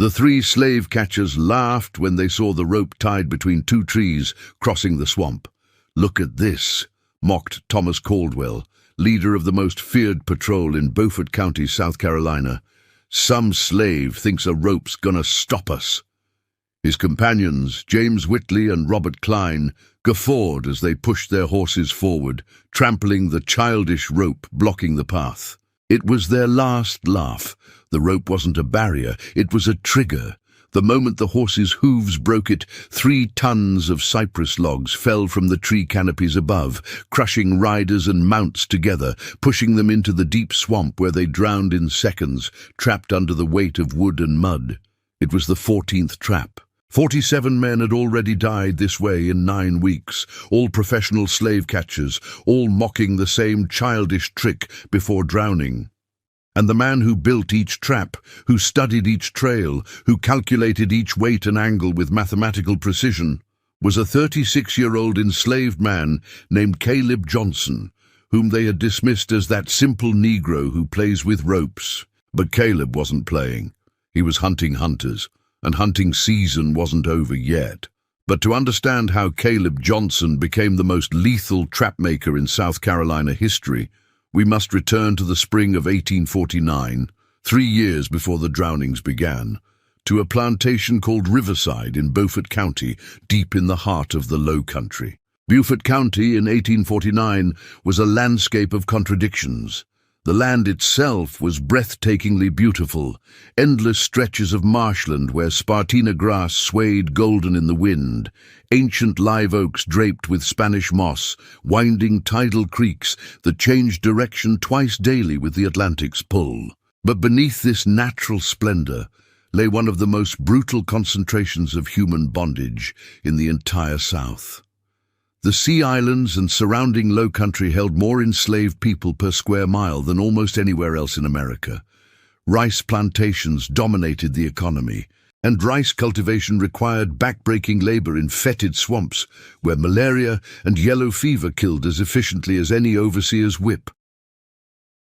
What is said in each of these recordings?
The three slave catchers laughed when they saw the rope tied between two trees crossing the swamp. "Look at this," mocked Thomas Caldwell, leader of the most feared patrol in Beaufort County, South Carolina. "Some slave thinks a rope's gonna stop us." His companions, James Whitley and Robert Klein, guffawed as they pushed their horses forward, trampling the childish rope blocking the path. It was their last laugh. The rope wasn't a barrier, it was a trigger. The moment the horses' hooves broke it, 3 tons of cypress logs fell from the tree canopies above, crushing riders and mounts together, pushing them into the deep swamp where they drowned in seconds, trapped under the weight of wood and mud. It was the 14th trap. 47 men had already died this way in 9 weeks, all professional slave catchers, all mocking the same childish trick before drowning. And the man who built each trap, who studied each trail, who calculated each weight and angle with mathematical precision, was a 36-year-old enslaved man named Caleb Johnson, whom they had dismissed as that simple Negro who plays with ropes. But Caleb wasn't playing. He was hunting hunters, and hunting season wasn't over yet. But to understand how Caleb Johnson became the most lethal trapmaker in South Carolina history, we must return to the spring of 1849, 3 years before the drownings began, to a plantation called Riverside in Beaufort County, deep in the heart of the Low Country. Beaufort County in 1849 was a landscape of contradictions. The land itself was breathtakingly beautiful, endless stretches of marshland where spartina grass swayed golden in the wind, ancient live oaks draped with Spanish moss, winding tidal creeks that changed direction twice daily with the Atlantic's pull. But beneath this natural splendor lay one of the most brutal concentrations of human bondage in the entire South. The Sea Islands and surrounding low country held more enslaved people per square mile than almost anywhere else in America. Rice plantations dominated the economy, and rice cultivation required backbreaking labor in fetid swamps where malaria and yellow fever killed as efficiently as any overseer's whip.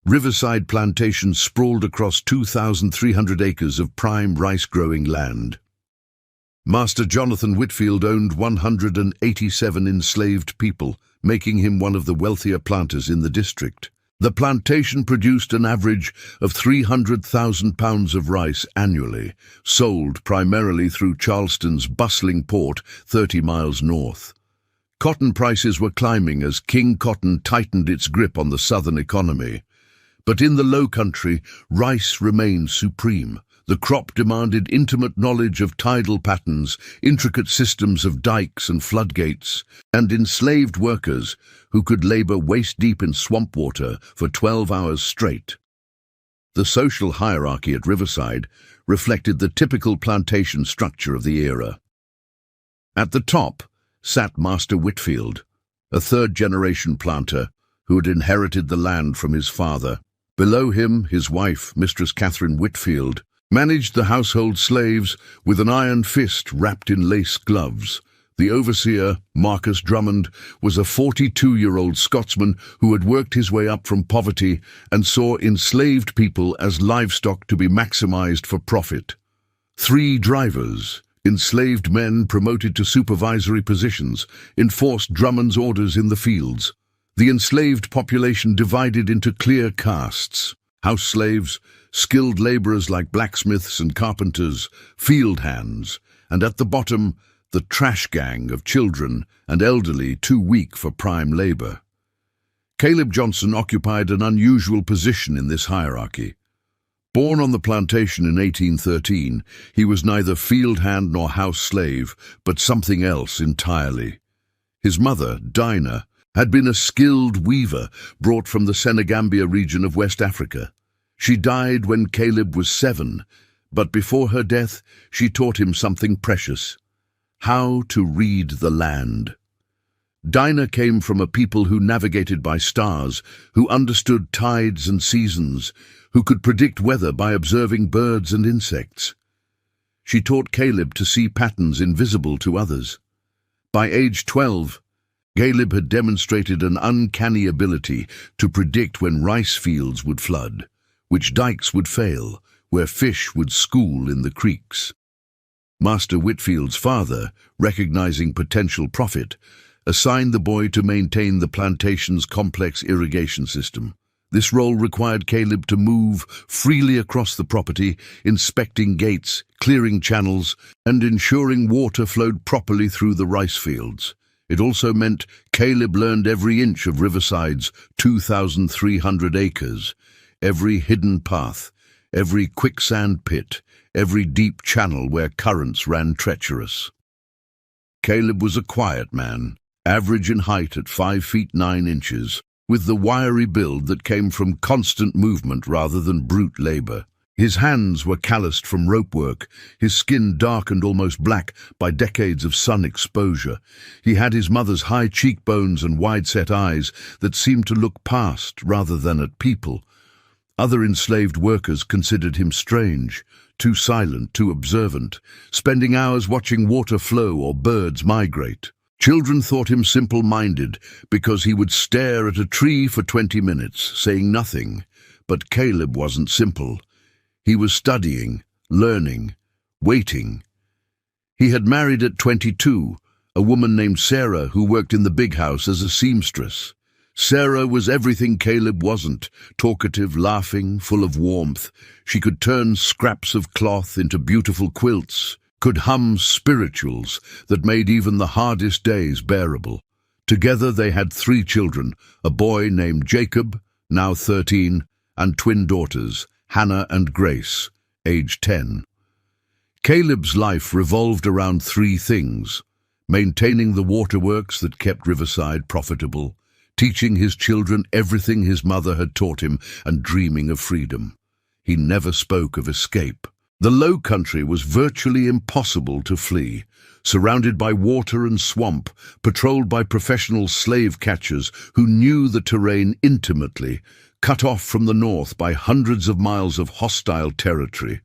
Riverside plantations sprawled across 2,300 acres of prime rice-growing land. Master Jonathan Whitfield owned 187 enslaved people, making him one of the wealthier planters in the district. The plantation produced an average of 300,000 pounds of rice annually, sold primarily through Charleston's bustling port 30 miles north. Cotton prices were climbing as King Cotton tightened its grip on the southern economy. But in the Low Country, rice remained supreme. The crop demanded intimate knowledge of tidal patterns, intricate systems of dikes and floodgates, and enslaved workers who could labor waist-deep in swamp water for 12 hours straight. The social hierarchy at Riverside reflected the typical plantation structure of the era. At the top sat Master Whitfield, a third-generation planter who had inherited the land from his father. Below him, his wife, Mistress Catherine Whitfield, managed the household slaves with an iron fist wrapped in lace gloves. The overseer, Marcus Drummond, was a 42-year-old Scotsman who had worked his way up from poverty and saw enslaved people as livestock to be maximized for profit. 3 drivers, enslaved men promoted to supervisory positions, enforced Drummond's orders in the fields. The enslaved population divided into clear castes: house slaves, skilled laborers like blacksmiths and carpenters, field hands, and at the bottom, the trash gang of children and elderly too weak for prime labor. Caleb Johnson occupied an unusual position in this hierarchy. Born on the plantation in 1813, he was neither field hand nor house slave, but something else entirely. His mother, Dinah, had been a skilled weaver brought from the Senegambia region of West Africa. She died when Caleb was 7, but before her death, she taught him something precious: how to read the land. Dinah came from a people who navigated by stars, who understood tides and seasons, who could predict weather by observing birds and insects. She taught Caleb to see patterns invisible to others. By age 12, Caleb had demonstrated an uncanny ability to predict when rice fields would flood, which dikes would fail, where fish would school in the creeks. Master Whitfield's father, recognizing potential profit, assigned the boy to maintain the plantation's complex irrigation system. This role required Caleb to move freely across the property, inspecting gates, clearing channels, and ensuring water flowed properly through the rice fields. It also meant Caleb learned every inch of Riverside's 2,300 acres, every hidden path, every quicksand pit, every deep channel where currents ran treacherous. Caleb was a quiet man, average in height at 5 feet 9 inches, with the wiry build that came from constant movement rather than brute labor. His hands were calloused from rope work, his skin darkened almost black by decades of sun exposure. He had his mother's high cheekbones and wide-set eyes that seemed to look past rather than at people. Other enslaved workers considered him strange, too silent, too observant, spending hours watching water flow or birds migrate. Children thought him simple-minded because he would stare at a tree for 20 minutes, saying nothing. But Caleb wasn't simple. He was studying, learning, waiting. He had married at 22, a woman named Sarah who worked in the big house as a seamstress. Sarah was everything Caleb wasn't, talkative, laughing, full of warmth. She could turn scraps of cloth into beautiful quilts, could hum spirituals that made even the hardest days bearable. Together they had 3 children, a boy named Jacob, now 13, and twin daughters, Hannah and Grace, aged 10. Caleb's life revolved around 3 things: maintaining the waterworks that kept Riverside profitable, teaching his children everything his mother had taught him, and dreaming of freedom. He never spoke of escape. The Low Country was virtually impossible to flee, surrounded by water and swamp, patrolled by professional slave catchers who knew the terrain intimately, cut off from the north by hundreds of miles of hostile territory.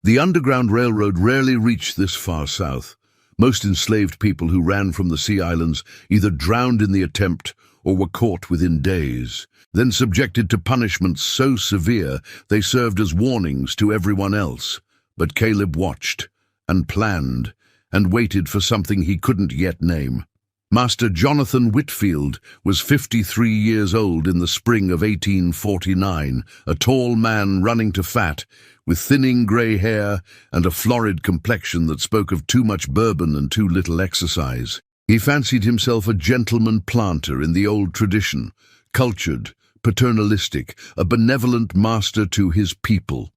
The Underground Railroad rarely reached this far south. Most enslaved people who ran from the Sea Islands either drowned in the attempt or were caught within days, then subjected to punishments so severe they served as warnings to everyone else. But Caleb watched, and planned, and waited for something he couldn't yet name. Master Jonathan Whitfield was 53 years old in the spring of 1849, a tall man running to fat, with thinning grey hair and a florid complexion that spoke of too much bourbon and too little exercise. He fancied himself a gentleman planter in the old tradition, cultured, paternalistic, a benevolent master to his people.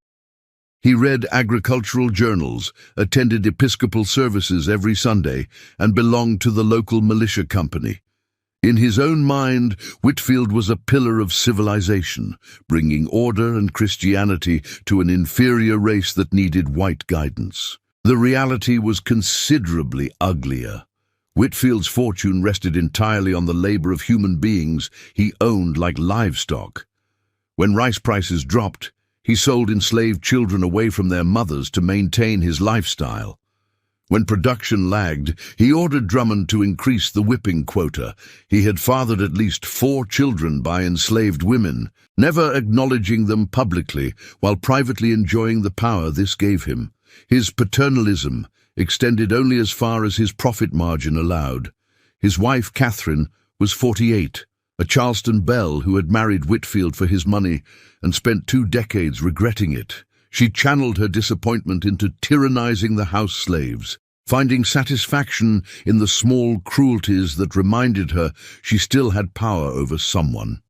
He read agricultural journals, attended Episcopal services every Sunday, and belonged to the local militia company. In his own mind, Whitfield was a pillar of civilization, bringing order and Christianity to an inferior race that needed white guidance. The reality was considerably uglier. Whitfield's fortune rested entirely on the labor of human beings he owned like livestock. When rice prices dropped, he sold enslaved children away from their mothers to maintain his lifestyle. When production lagged, he ordered Drummond to increase the whipping quota. He had fathered at least 4 children by enslaved women, never acknowledging them publicly, while privately enjoying the power this gave him. His paternalism extended only as far as his profit margin allowed. His wife, Catherine, was 48, a Charleston belle who had married Whitfield for his money and spent 2 decades regretting it. She channeled her disappointment into tyrannizing the house slaves, finding satisfaction in the small cruelties that reminded her she still had power over someone.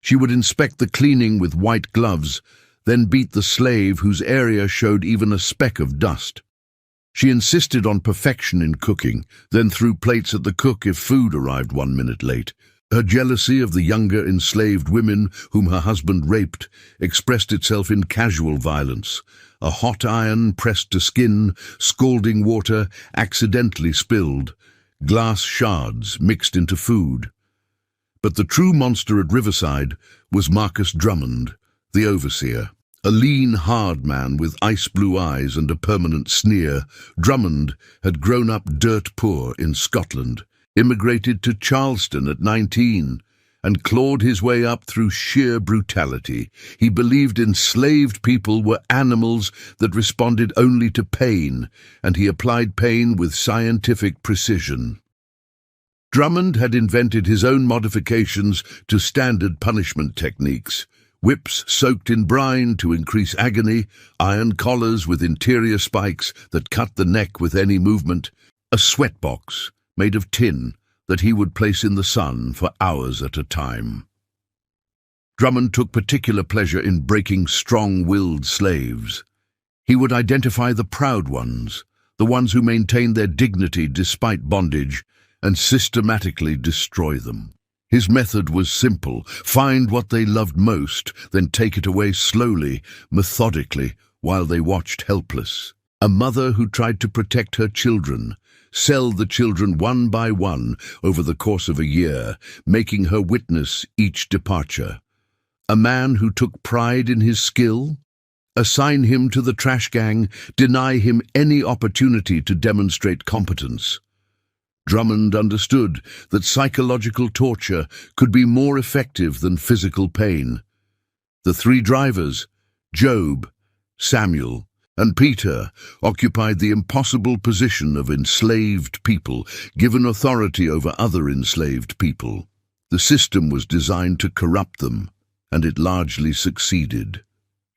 She would inspect the cleaning with white gloves, then beat the slave whose area showed even a speck of dust. She insisted on perfection in cooking, then threw plates at the cook if food arrived 1 minute late. Her jealousy of the younger enslaved women whom her husband raped expressed itself in casual violence. A hot iron pressed to skin, scalding water accidentally spilled, glass shards mixed into food. But the true monster at Riverside was Marcus Drummond, the overseer. A lean, hard man with ice-blue eyes and a permanent sneer, Drummond had grown up dirt poor in Scotland, immigrated to Charleston at 19, and clawed his way up through sheer brutality. He believed enslaved people were animals that responded only to pain, and he applied pain with scientific precision. Drummond had invented his own modifications to standard punishment techniques. Whips soaked in brine to increase agony, iron collars with interior spikes that cut the neck with any movement, a sweatbox made of tin that he would place in the sun for hours at a time. Drummond took particular pleasure in breaking strong-willed slaves. He would identify the proud ones, the ones who maintained their dignity despite bondage, and systematically destroy them. His method was simple: find what they loved most, then take it away slowly, methodically, while they watched helpless. A mother who tried to protect her children, sell the children one by one over the course of a year, making her witness each departure. A man who took pride in his skill, assign him to the trash gang, deny him any opportunity to demonstrate competence. Drummond understood that psychological torture could be more effective than physical pain. The three drivers, Job, Samuel, and Peter, occupied the impossible position of enslaved people, given authority over other enslaved people. The system was designed to corrupt them, and it largely succeeded.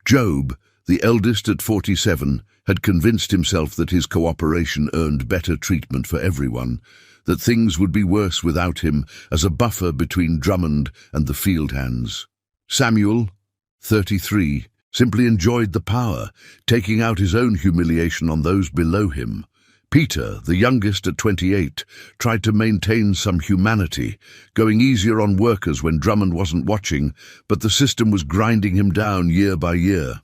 Job, the eldest at 47, had convinced himself that his cooperation earned better treatment for everyone, that things would be worse without him as a buffer between Drummond and the field hands. Samuel, 33, simply enjoyed the power, taking out his own humiliation on those below him. Peter, the youngest at 28, tried to maintain some humanity, going easier on workers when Drummond wasn't watching, but the system was grinding him down year by year.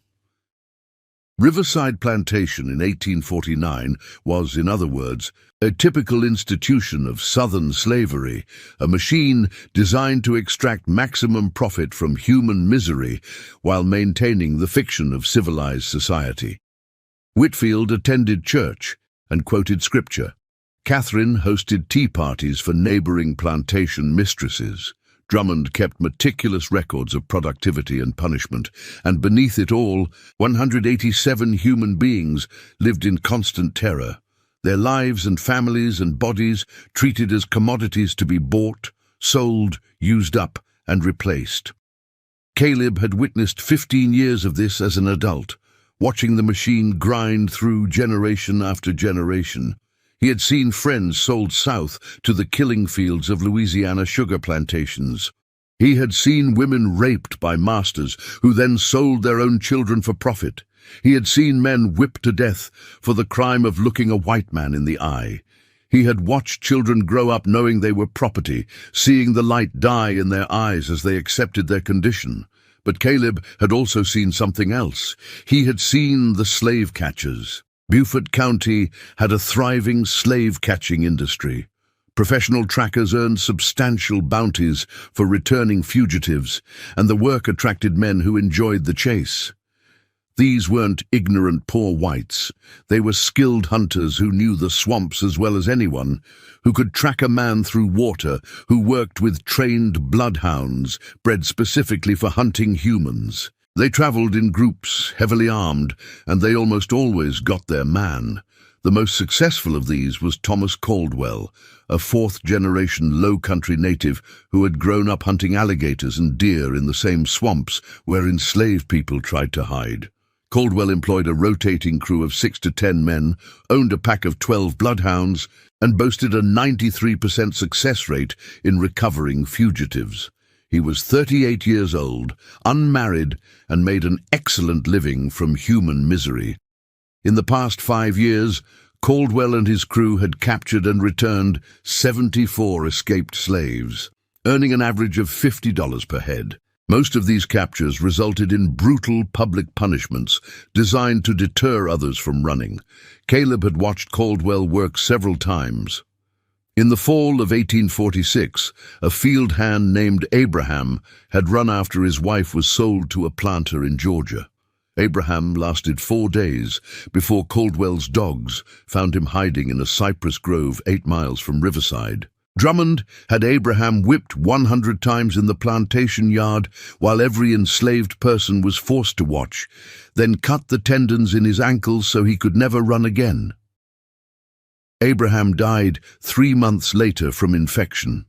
Riverside Plantation in 1849 was, in other words, a typical institution of Southern slavery, a machine designed to extract maximum profit from human misery while maintaining the fiction of civilized society. Whitfield attended church and quoted scripture. Catherine hosted tea parties for neighboring plantation mistresses. Drummond kept meticulous records of productivity and punishment, and beneath it all, 187 human beings lived in constant terror, their lives and families and bodies treated as commodities to be bought, sold, used up, and replaced. Caleb had witnessed 15 years of this as an adult, watching the machine grind through generation after generation. He had seen friends sold south to the killing fields of Louisiana sugar plantations. He had seen women raped by masters who then sold their own children for profit. He had seen men whipped to death for the crime of looking a white man in the eye. He had watched children grow up knowing they were property, seeing the light die in their eyes as they accepted their condition. But Caleb had also seen something else. He had seen the slave catchers. Beaufort County had a thriving slave-catching industry. Professional trackers earned substantial bounties for returning fugitives, and the work attracted men who enjoyed the chase. These weren't ignorant poor whites. They were skilled hunters who knew the swamps as well as anyone, who could track a man through water, who worked with trained bloodhounds bred specifically for hunting humans. They traveled in groups, heavily armed, and they almost always got their man. The most successful of these was Thomas Caldwell, a fourth-generation low-country native who had grown up hunting alligators and deer in the same swamps where enslaved people tried to hide. Caldwell employed a rotating crew of 6 to 10 men, owned a pack of 12 bloodhounds, and boasted a 93% success rate in recovering fugitives. He was 38 years old, unmarried, and made an excellent living from human misery. In the past 5 years, Caldwell and his crew had captured and returned 74 escaped slaves, earning an average of $50 per head. Most of these captures resulted in brutal public punishments designed to deter others from running. Caleb had watched Caldwell work several times. In the fall of 1846, a field hand named Abraham had run after his wife was sold to a planter in Georgia. Abraham lasted 4 days before Caldwell's dogs found him hiding in a cypress grove 8 miles from Riverside. Drummond had Abraham whipped 100 times in the plantation yard while every enslaved person was forced to watch, then cut the tendons in his ankles so he could never run again. Abraham died 3 months later from infection.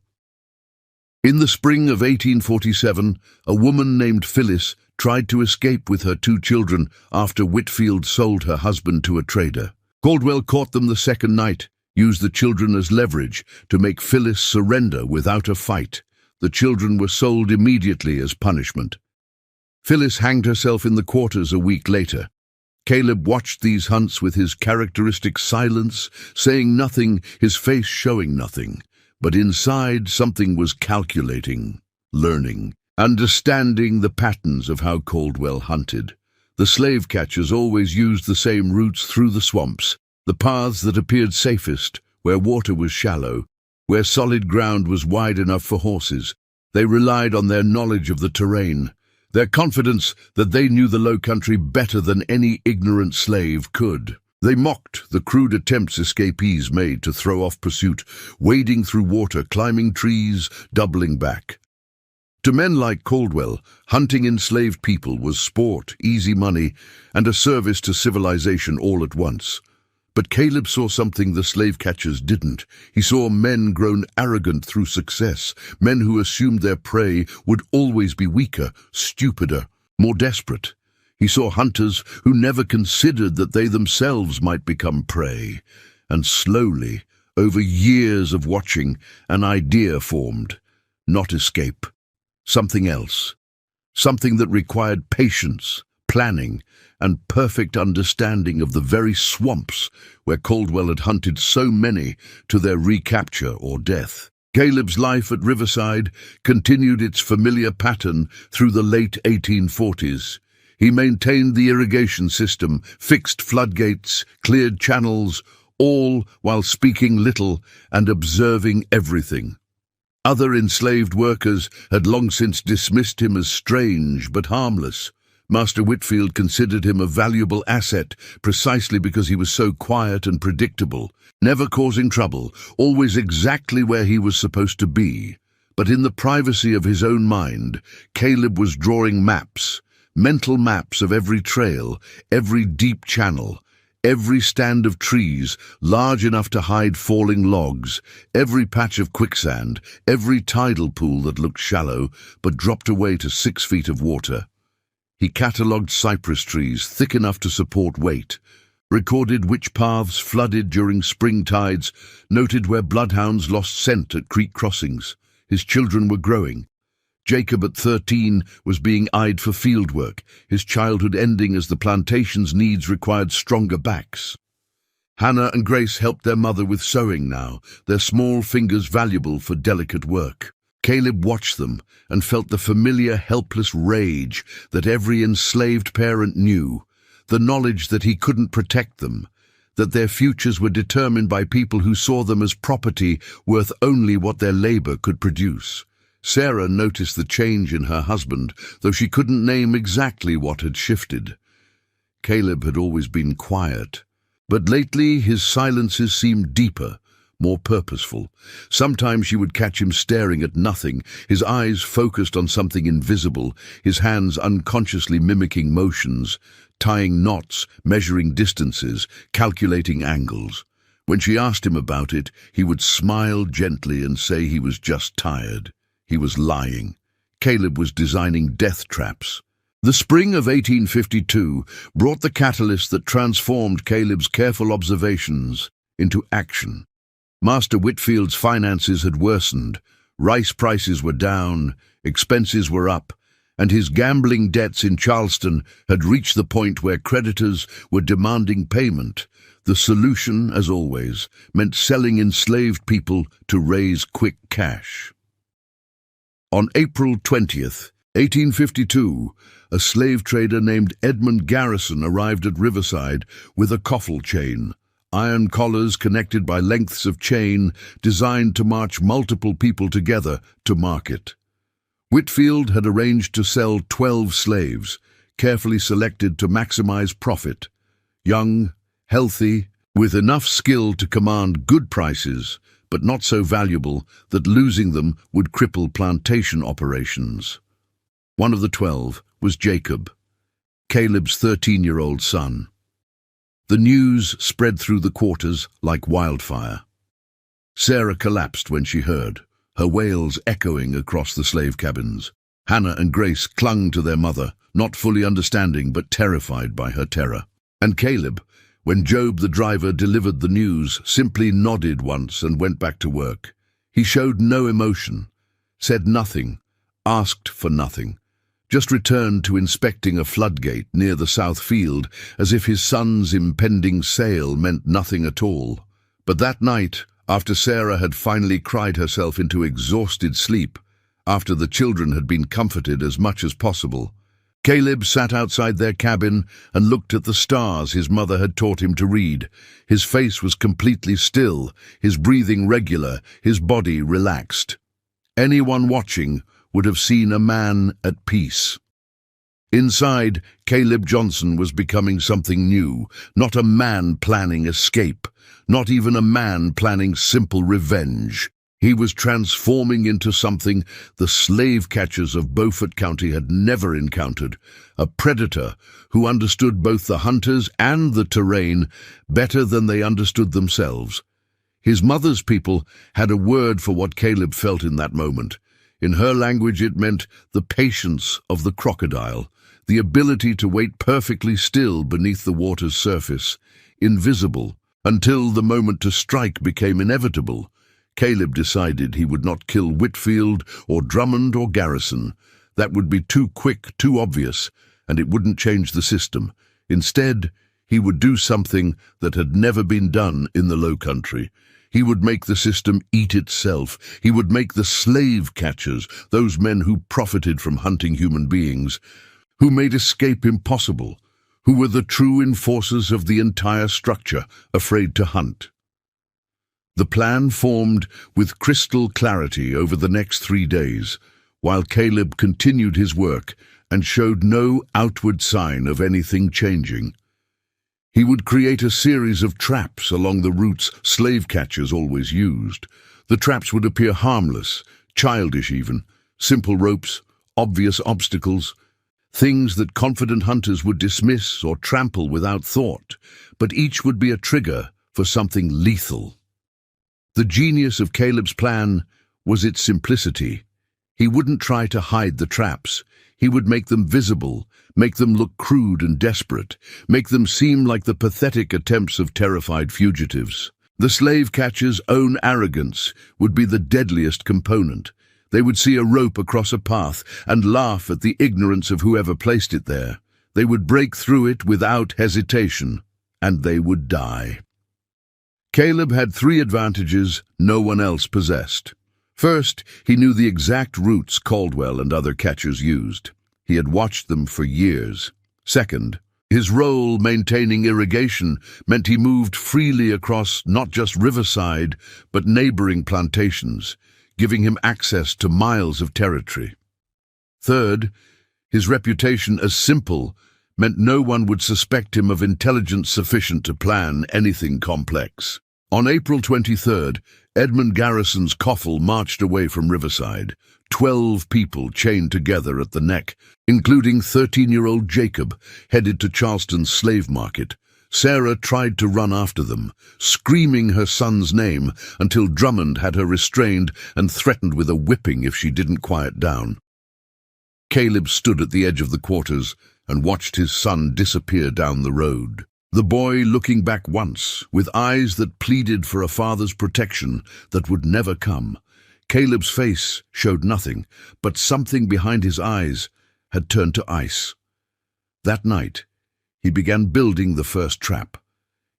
In the spring of 1847, a woman named Phyllis tried to escape with her 2 children after Whitfield sold her husband to a trader. Caldwell caught them the second night, used the children as leverage to make Phyllis surrender without a fight. The children were sold immediately as punishment. Phyllis hanged herself in the quarters a week later. Caleb watched these hunts with his characteristic silence, saying nothing, his face showing nothing. But inside something was calculating, learning, understanding the patterns of how Caldwell hunted. The slave catchers always used the same routes through the swamps, the paths that appeared safest, where water was shallow, where solid ground was wide enough for horses. They relied on their knowledge of the terrain, their confidence that they knew the low country better than any ignorant slave could. They mocked the crude attempts escapees made to throw off pursuit, wading through water, climbing trees, doubling back. To men like Caldwell, hunting enslaved people was sport, easy money, and a service to civilization all at once. But Caleb saw something the slave catchers didn't. He saw men grown arrogant through success, men who assumed their prey would always be weaker, stupider, more desperate. He saw hunters who never considered that they themselves might become prey. And slowly, over years of watching, an idea formed. Not escape. Something else. Something that required patience, planning, and perfect understanding of the very swamps where Caldwell had hunted so many to their recapture or death. Caleb's life at Riverside continued its familiar pattern through the late 1840s. He maintained the irrigation system, fixed floodgates, cleared channels, all while speaking little and observing everything. Other enslaved workers had long since dismissed him as strange but harmless. Master Whitfield considered him a valuable asset precisely because he was so quiet and predictable, never causing trouble, always exactly where he was supposed to be. But in the privacy of his own mind, Caleb was drawing maps, mental maps of every trail, every deep channel, every stand of trees large enough to hide falling logs, every patch of quicksand, every tidal pool that looked shallow but dropped away to 6 feet of water. He catalogued cypress trees thick enough to support weight, recorded which paths flooded during spring tides, noted where bloodhounds lost scent at creek crossings. His children were growing. Jacob at 13 was being eyed for field work, his childhood ending as the plantation's needs required stronger backs. Hannah and Grace helped their mother with sewing now, their small fingers valuable for delicate work. Caleb watched them and felt the familiar, helpless rage that every enslaved parent knew, the knowledge that he couldn't protect them, that their futures were determined by people who saw them as property worth only what their labor could produce. Sarah noticed the change in her husband, though she couldn't name exactly what had shifted. Caleb had always been quiet, but lately his silences seemed deeper, more purposeful. Sometimes she would catch him staring at nothing, his eyes focused on something invisible, his hands unconsciously mimicking motions, tying knots, measuring distances, calculating angles. When she asked him about it, he would smile gently and say he was just tired. He was lying. Caleb was designing death traps. The spring of 1852 brought the catalyst that transformed Caleb's careful observations into action. Master Whitfield's finances had worsened, rice prices were down, expenses were up, and his gambling debts in Charleston had reached the point where creditors were demanding payment. The solution, as always, meant selling enslaved people to raise quick cash. On April 20th, 1852, a slave trader named Edmund Garrison arrived at Riverside with a coffle chain, iron collars connected by lengths of chain designed to march multiple people together to market. Whitfield had arranged to sell 12 slaves, carefully selected to maximize profit. Young, healthy, with enough skill to command good prices, but not so valuable that losing them would cripple plantation operations. One of the 12 was Jacob, Caleb's 13-year-old son. The news spread through the quarters like wildfire. Sarah collapsed when she heard, her wails echoing across the slave cabins. Hannah and Grace clung to their mother, not fully understanding but terrified by her terror. And Caleb, when Job the driver delivered the news, simply nodded once and went back to work. He showed no emotion, said nothing, asked for nothing, just returned to inspecting a floodgate near the south field as if his son's impending sale meant nothing at all. But that night, after Sarah had finally cried herself into exhausted sleep, after the children had been comforted as much as possible, Caleb sat outside their cabin and looked at the stars his mother had taught him to read. His face was completely still, his breathing regular, his body relaxed. Anyone watching would have seen a man at peace. Inside, Caleb Johnson was becoming something new, not a man planning escape, not even a man planning simple revenge. He was transforming into something the slave catchers of Beaufort County had never encountered, a predator who understood both the hunters and the terrain better than they understood themselves. His mother's people had a word for what Caleb felt in that moment. In her language, it meant the patience of the crocodile, the ability to wait perfectly still beneath the water's surface, invisible, until the moment to strike became inevitable. Caleb decided he would not kill Whitfield or Drummond or Garrison. That would be too quick, too obvious, and it wouldn't change the system. Instead, he would do something that had never been done in the Low Country. He would make the system eat itself. He would make the slave catchers, those men who profited from hunting human beings, who made escape impossible, who were the true enforcers of the entire structure, afraid to hunt. The plan formed with crystal clarity over the next 3 days, while Caleb continued his work and showed no outward sign of anything changing. He would create a series of traps along the routes slave catchers always used. The traps would appear harmless, childish even, simple ropes, obvious obstacles, things that confident hunters would dismiss or trample without thought, but each would be a trigger for something lethal. The genius of Caleb's plan was its simplicity. He wouldn't try to hide the traps. He would make them visible, make them look crude and desperate, make them seem like the pathetic attempts of terrified fugitives. The slave catcher's own arrogance would be the deadliest component. They would see a rope across a path and laugh at the ignorance of whoever placed it there. They would break through it without hesitation, and they would die. Caleb had 3 advantages no one else possessed. First, he knew the exact routes Caldwell and other catchers used. He had watched them for years. Second, his role maintaining irrigation meant he moved freely across not just riverside, but neighboring plantations, giving him access to miles of territory. Third, his reputation as simple meant no one would suspect him of intelligence sufficient to plan anything complex. On April 23rd, Edmund Garrison's coffle marched away from Riverside, 12 people chained together at the neck, including 13-year-old Jacob, headed to Charleston's slave market. Sarah tried to run after them, screaming her son's name until Drummond had her restrained and threatened with a whipping if she didn't quiet down. Caleb stood at the edge of the quarters and watched his son disappear down the road. The boy looking back once, with eyes that pleaded for a father's protection that would never come. Caleb's face showed nothing, but something behind his eyes had turned to ice. That night, he began building the first trap.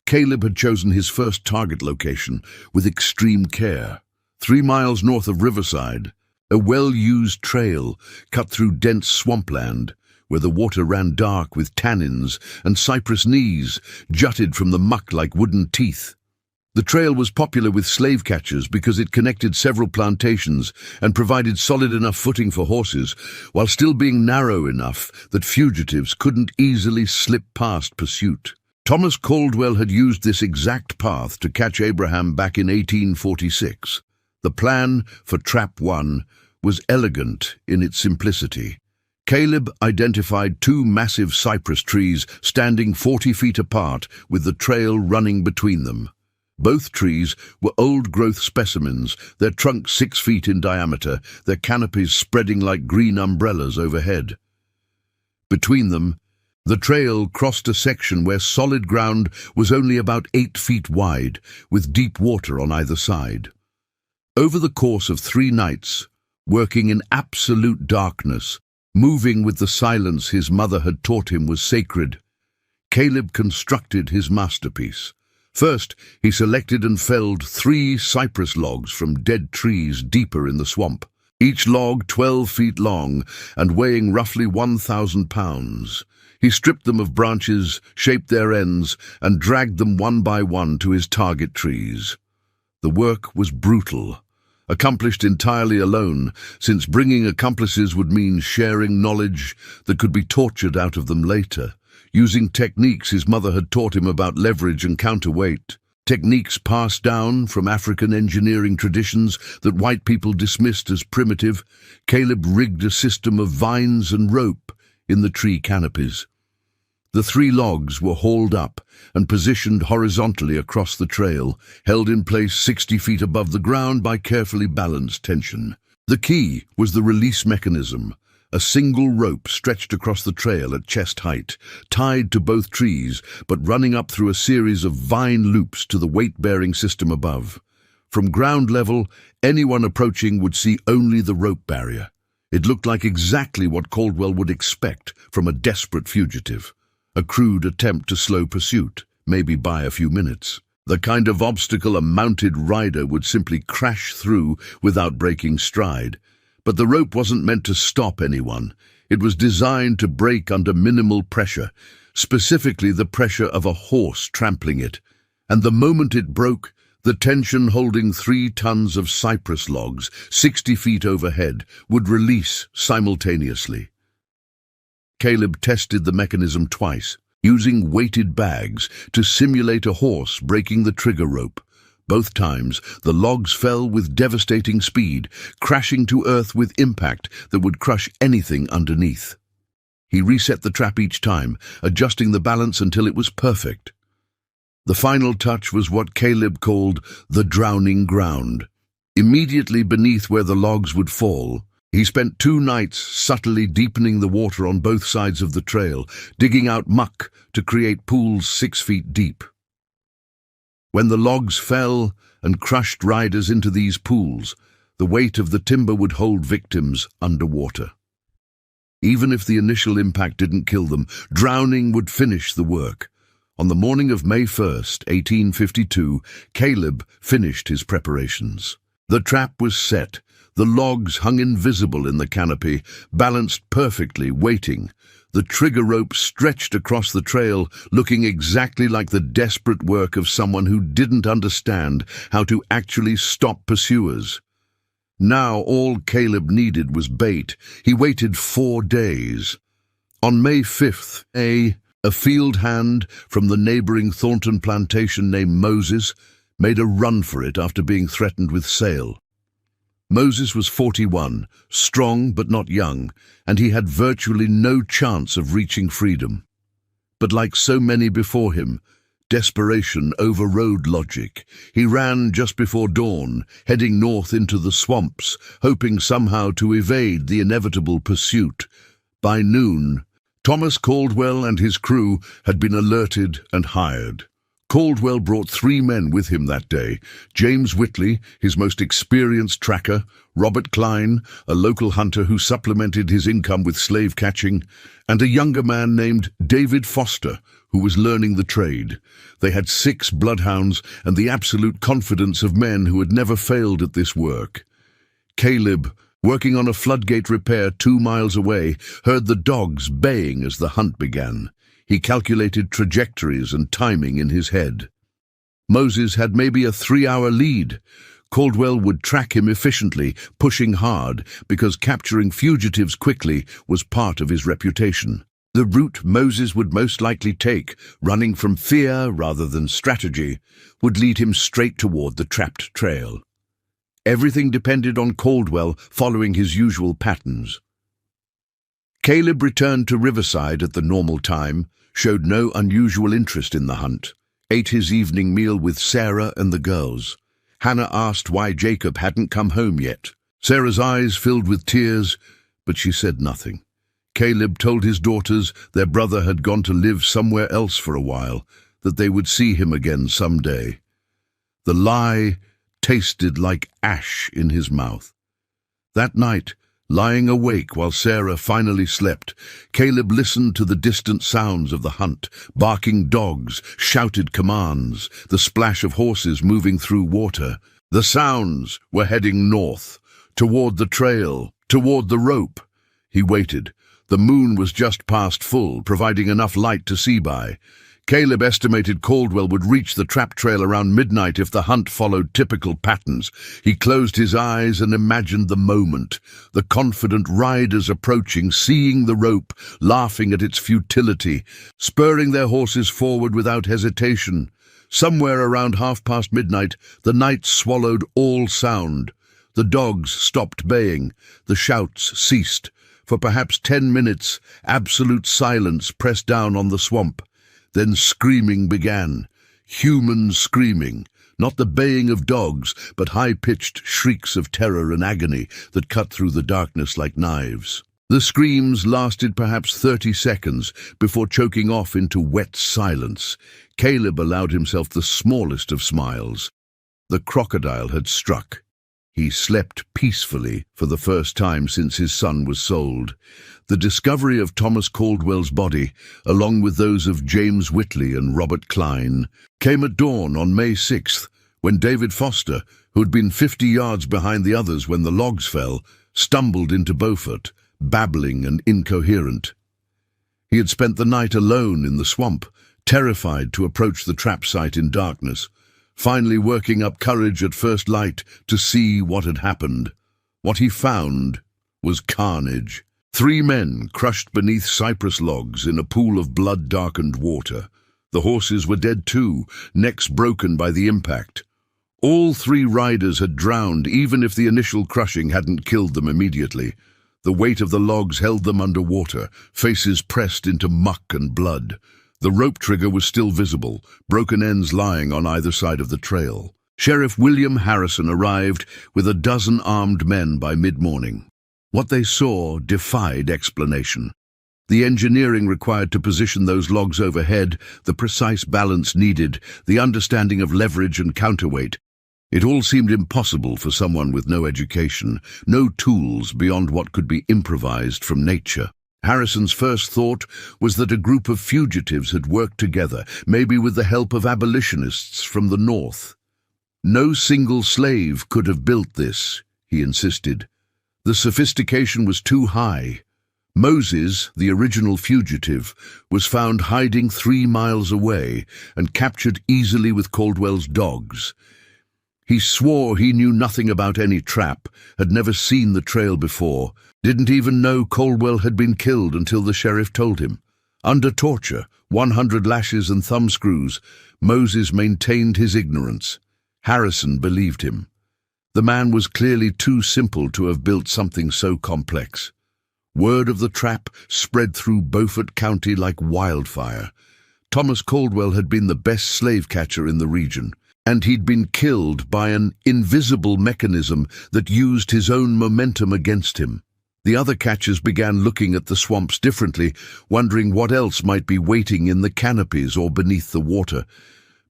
Caleb had chosen his first target location with extreme care. 3 miles north of Riverside, a well-used trail cut through dense swampland, where the water ran dark with tannins and cypress knees jutted from the muck like wooden teeth. The trail was popular with slave catchers because it connected several plantations and provided solid enough footing for horses, while still being narrow enough that fugitives couldn't easily slip past pursuit. Thomas Caldwell had used this exact path to catch Abraham back in 1846. The plan for Trap 1 was elegant in its simplicity. Caleb identified two massive cypress trees standing 40 feet apart with the trail running between them. Both trees were old-growth specimens, their trunks 6 feet in diameter, their canopies spreading like green umbrellas overhead. Between them, the trail crossed a section where solid ground was only about 8 feet wide, with deep water on either side. Over the course of 3 nights, working in absolute darkness, moving with the silence his mother had taught him was sacred, Caleb constructed his masterpiece. First, he selected and felled 3 cypress logs from dead trees deeper in the swamp, each log 12 feet long and weighing roughly 1,000 pounds. He stripped them of branches, shaped their ends, and dragged them one by one to his target trees. The work was brutal, accomplished entirely alone, since bringing accomplices would mean sharing knowledge that could be tortured out of them later, using techniques his mother had taught him about leverage and counterweight, techniques passed down from African engineering traditions that white people dismissed as primitive. Caleb rigged a system of vines and rope in the tree canopies. The 3 logs were hauled up and positioned horizontally across the trail, held in place 60 feet above the ground by carefully balanced tension. The key was the release mechanism, a single rope stretched across the trail at chest height, tied to both trees, but running up through a series of vine loops to the weight-bearing system above. From ground level, anyone approaching would see only the rope barrier. It looked like exactly what Caldwell would expect from a desperate fugitive. A crude attempt to slow pursuit, maybe by a few minutes. The kind of obstacle a mounted rider would simply crash through without breaking stride. But the rope wasn't meant to stop anyone. It was designed to break under minimal pressure, specifically the pressure of a horse trampling it. And the moment it broke, the tension holding 3 tons of cypress logs, 60 feet overhead, would release simultaneously. Caleb tested the mechanism twice, using weighted bags to simulate a horse breaking the trigger rope. Both times, the logs fell with devastating speed, crashing to earth with impact that would crush anything underneath. He reset the trap each time, adjusting the balance until it was perfect. The final touch was what Caleb called the drowning ground. Immediately beneath where the logs would fall, he spent 2 nights subtly deepening the water on both sides of the trail, digging out muck to create pools 6 feet deep. When the logs fell and crushed riders into these pools, the weight of the timber would hold victims underwater. Even if the initial impact didn't kill them, drowning would finish the work. On the morning of May 1st, 1852, Caleb finished his preparations. The trap was set. The logs hung invisible in the canopy, balanced perfectly, waiting. The trigger rope stretched across the trail, looking exactly like the desperate work of someone who didn't understand how to actually stop pursuers. Now all Caleb needed was bait. He waited 4 days. On May 5th, a field hand from the neighboring Thornton plantation named Moses made a run for it after being threatened with sale. Moses was 41, strong but not young, and he had virtually no chance of reaching freedom. But like so many before him, desperation overrode logic. He ran just before dawn, heading north into the swamps, hoping somehow to evade the inevitable pursuit. By noon, Thomas Caldwell and his crew had been alerted and hired. Caldwell brought 3 men with him that day: James Whitley, his most experienced tracker, Robert Klein, a local hunter who supplemented his income with slave catching, and a younger man named David Foster, who was learning the trade. They had 6 bloodhounds and the absolute confidence of men who had never failed at this work. Caleb, working on a floodgate repair 2 miles away, heard the dogs baying as the hunt began. He calculated trajectories and timing in his head. Moses had maybe a 3-hour lead. Caldwell would track him efficiently, pushing hard, because capturing fugitives quickly was part of his reputation. The route Moses would most likely take, running from fear rather than strategy, would lead him straight toward the trapped trail. Everything depended on Caldwell following his usual patterns. Caleb returned to Riverside at the normal time, showed no unusual interest in the hunt, ate his evening meal with Sarah and the girls. Hannah asked why Jacob hadn't come home yet. Sarah's eyes filled with tears, but she said nothing. Caleb told his daughters their brother had gone to live somewhere else for a while, that they would see him again someday. The lie tasted like ash in his mouth. That night, lying awake while Sarah finally slept, Caleb listened to the distant sounds of the hunt, barking dogs, shouted commands, the splash of horses moving through water. The sounds were heading north, toward the trail, toward the rope. He waited. The moon was just past full, providing enough light to see by. Caleb estimated Caldwell would reach the trap trail around midnight if the hunt followed typical patterns. He closed his eyes and imagined the moment, the confident riders approaching, seeing the rope, laughing at its futility, spurring their horses forward without hesitation. Somewhere around midnight, the night swallowed all sound. The dogs stopped baying. The shouts ceased. For perhaps 10 minutes, absolute silence pressed down on the swamp. Then screaming began. Human screaming. Not the baying of dogs, but high-pitched shrieks of terror and agony that cut through the darkness like knives. The screams lasted perhaps 30 seconds before choking off into wet silence. Caleb allowed himself the smallest of smiles. The crocodile had struck. He slept peacefully for the first time since his son was sold. The discovery of Thomas Caldwell's body, along with those of James Whitley and Robert Klein, came at dawn on May 6th, when David Foster, who had been 50 yards behind the others when the logs fell, stumbled into Beaufort, babbling and incoherent. He had spent the night alone in the swamp, terrified to approach the trap site in darkness, finally working up courage at first light to see what had happened. What he found was carnage. 3 men crushed beneath cypress logs in a pool of blood-darkened water. The horses were dead too, necks broken by the impact. All 3 riders had drowned, even if the initial crushing hadn't killed them immediately. The weight of the logs held them under water, faces pressed into muck and blood. The rope trigger was still visible, broken ends lying on either side of the trail. Sheriff William Harrison arrived with a dozen armed men by mid-morning. What they saw defied explanation. The engineering required to position those logs overhead, the precise balance needed, the understanding of leverage and counterweight. It all seemed impossible for someone with no education, no tools beyond what could be improvised from nature. Harrison's first thought was that a group of fugitives had worked together, maybe with the help of abolitionists from the north. No single slave could have built this, he insisted. The sophistication was too high. Moses, the original fugitive, was found hiding 3 miles away and captured easily with Caldwell's dogs. He swore he knew nothing about any trap, had never seen the trail before, didn't even know Caldwell had been killed until the sheriff told him. Under torture, 100 lashes and thumbscrews, Moses maintained his ignorance. Harrison believed him. The man was clearly too simple to have built something so complex. Word of the trap spread through Beaufort County like wildfire. Thomas Caldwell had been the best slave catcher in the region, and he'd been killed by an invisible mechanism that used his own momentum against him. The other catchers began looking at the swamps differently, wondering what else might be waiting in the canopies or beneath the water.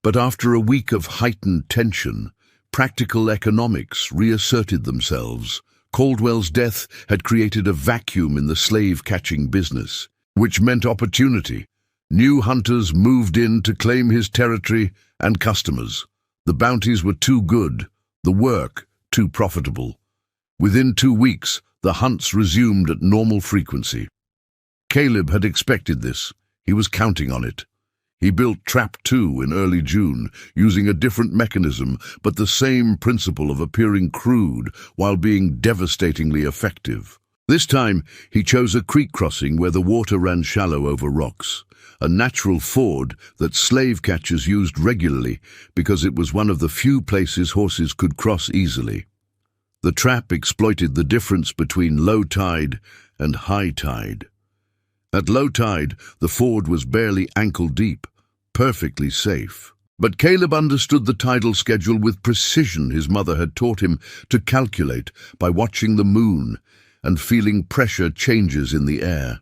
But after a week of heightened tension, practical economics reasserted themselves. Caldwell's death had created a vacuum in the slave-catching business, which meant opportunity. New hunters moved in to claim his territory and customers. The bounties were too good, the work too profitable. Within 2 weeks, the hunts resumed at normal frequency. Caleb had expected this. He was counting on it. He built Trap 2 in early June, using a different mechanism, but the same principle of appearing crude while being devastatingly effective. This time, he chose a creek crossing where the water ran shallow over rocks, a natural ford that slave catchers used regularly because it was one of the few places horses could cross easily. The trap exploited the difference between low tide and high tide. At low tide, the ford was barely ankle deep, perfectly safe. But Caleb understood the tidal schedule with precision his mother had taught him to calculate by watching the moon and feeling pressure changes in the air.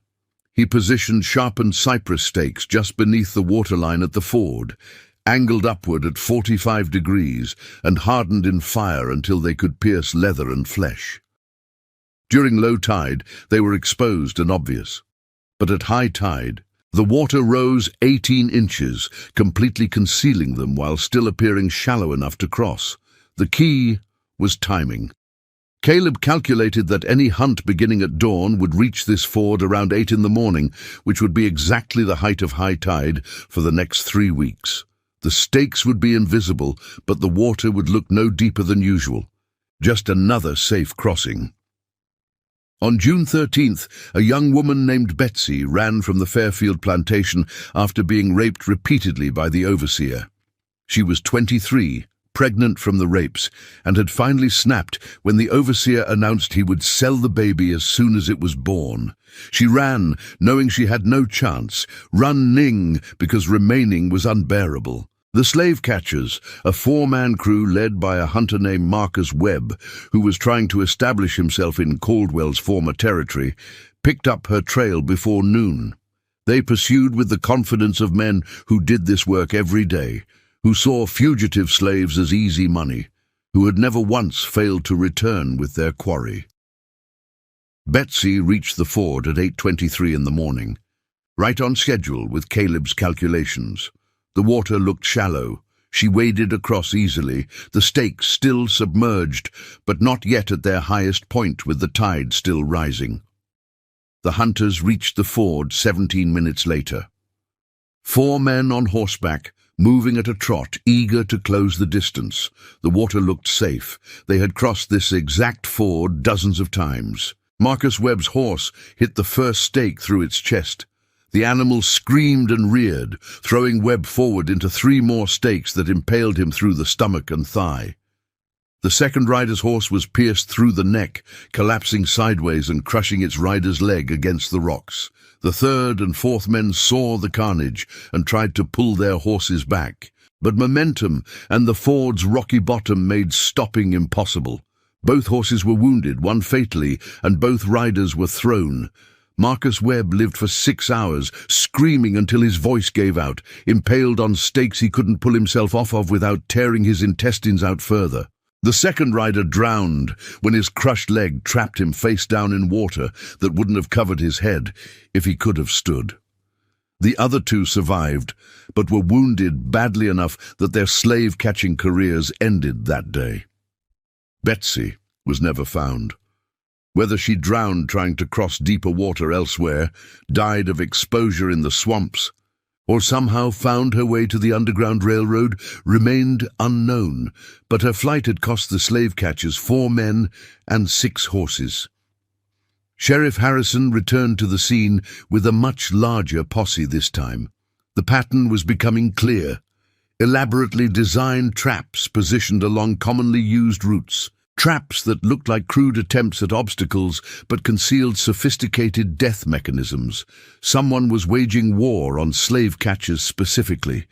He positioned sharpened cypress stakes just beneath the waterline at the ford, angled upward at 45 degrees and hardened in fire until they could pierce leather and flesh. During low tide, they were exposed and obvious. But at high tide, the water rose 18 inches, completely concealing them while still appearing shallow enough to cross. The key was timing. Caleb calculated that any hunt beginning at dawn would reach this ford around 8 in the morning, which would be exactly the height of high tide for the next 3 weeks. The stakes would be invisible, but the water would look no deeper than usual. Just another safe crossing. On June 13th, a young woman named Betsy ran from the Fairfield plantation after being raped repeatedly by the overseer. She was 23, pregnant from the rapes, and had finally snapped when the overseer announced he would sell the baby as soon as it was born. She ran, knowing she had no chance, running because remaining was unbearable. The slave catchers, a 4-man crew led by a hunter named Marcus Webb, who was trying to establish himself in Caldwell's former territory, picked up her trail before noon. They pursued with the confidence of men who did this work every day, who saw fugitive slaves as easy money, who had never once failed to return with their quarry. Betsy reached the ford at 8:23 in the morning, right on schedule with Caleb's calculations. The water looked shallow. She waded across easily, the stakes still submerged, but not yet at their highest point with the tide still rising. The hunters reached the ford 17 minutes later. 4 men on horseback, moving at a trot, eager to close the distance. The water looked safe. They had crossed this exact ford dozens of times. Marcus Webb's horse hit the first stake through its chest. The animal screamed and reared, throwing Webb forward into 3 more stakes that impaled him through the stomach and thigh. The second rider's horse was pierced through the neck, collapsing sideways and crushing its rider's leg against the rocks. The third and fourth men saw the carnage and tried to pull their horses back, but momentum and the ford's rocky bottom made stopping impossible. Both horses were wounded, one fatally, and both riders were thrown. Marcus Webb lived for 6 hours, screaming until his voice gave out, impaled on stakes he couldn't pull himself off of without tearing his intestines out further. The second rider drowned when his crushed leg trapped him face down in water that wouldn't have covered his head if he could have stood. The other 2 survived, but were wounded badly enough that their slave-catching careers ended that day. Betsy was never found. Whether she drowned trying to cross deeper water elsewhere, died of exposure in the swamps, or somehow found her way to the Underground Railroad remained unknown, but her flight had cost the slave catchers 4 men and 6 horses. Sheriff Harrison returned to the scene with a much larger posse this time. The pattern was becoming clear. Elaborately designed traps positioned along commonly used routes. Traps that looked like crude attempts at obstacles but concealed sophisticated death mechanisms. Someone was waging war on slave catchers specifically.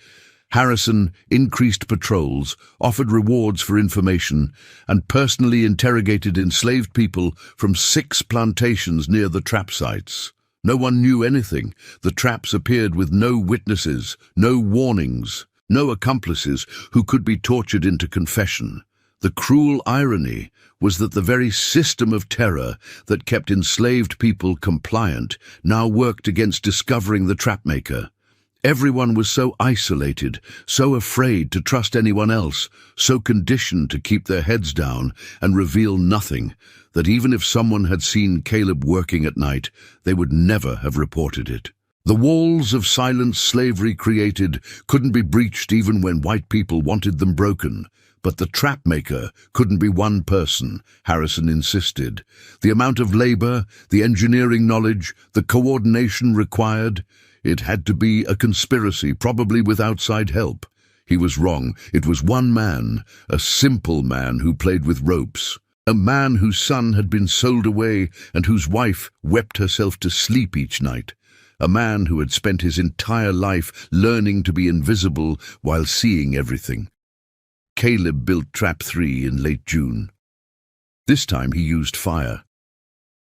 Harrison increased patrols, offered rewards for information, and personally interrogated enslaved people from 6 plantations near the trap sites. No one knew anything. The traps appeared with no witnesses, no warnings, no accomplices who could be tortured into confession. The cruel irony was that the very system of terror that kept enslaved people compliant now worked against discovering the trapmaker. Everyone was so isolated, so afraid to trust anyone else, so conditioned to keep their heads down and reveal nothing, that even if someone had seen Caleb working at night, they would never have reported it. The walls of silent slavery created couldn't be breached even when white people wanted them broken. But the trap maker couldn't be one person, Harrison insisted. The amount of labor, the engineering knowledge, the coordination required, it had to be a conspiracy, probably with outside help. He was wrong. It was one man, a simple man who played with ropes. A man whose son had been sold away and whose wife wept herself to sleep each night. A man who had spent his entire life learning to be invisible while seeing everything. Caleb built Trap 3 in late June. This time he used fire.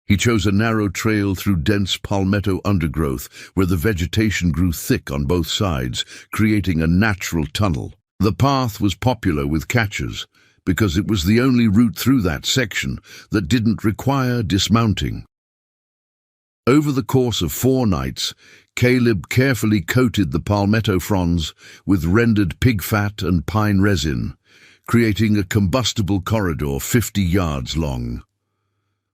He chose a narrow trail through dense palmetto undergrowth where the vegetation grew thick on both sides, creating a natural tunnel. The path was popular with catchers because it was the only route through that section that didn't require dismounting. Over the course of 4 nights, Caleb carefully coated the palmetto fronds with rendered pig fat and pine resin, creating a combustible corridor 50 yards long.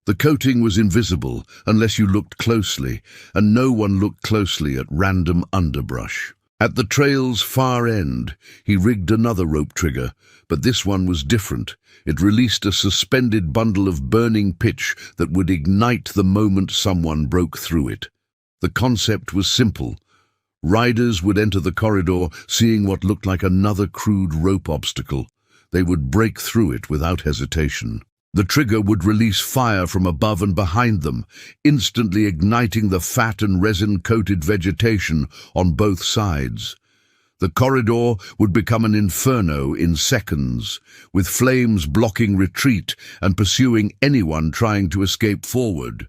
The coating was invisible unless you looked closely, and no one looked closely at random underbrush. At the trail's far end, he rigged another rope trigger, but this one was different. It released a suspended bundle of burning pitch that would ignite the moment someone broke through it. The concept was simple. Riders would enter the corridor seeing what looked like another crude rope obstacle. They would break through it without hesitation. The trigger would release fire from above and behind them, instantly igniting the fat and resin-coated vegetation on both sides. The corridor would become an inferno in seconds, with flames blocking retreat and pursuing anyone trying to escape forward.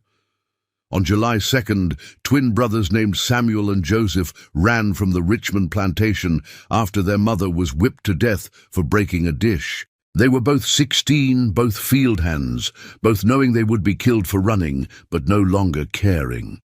On July 2nd, twin brothers named Samuel and Joseph ran from the Richmond plantation after their mother was whipped to death for breaking a dish. They were both 16, both field hands, both knowing they would be killed for running, but no longer caring.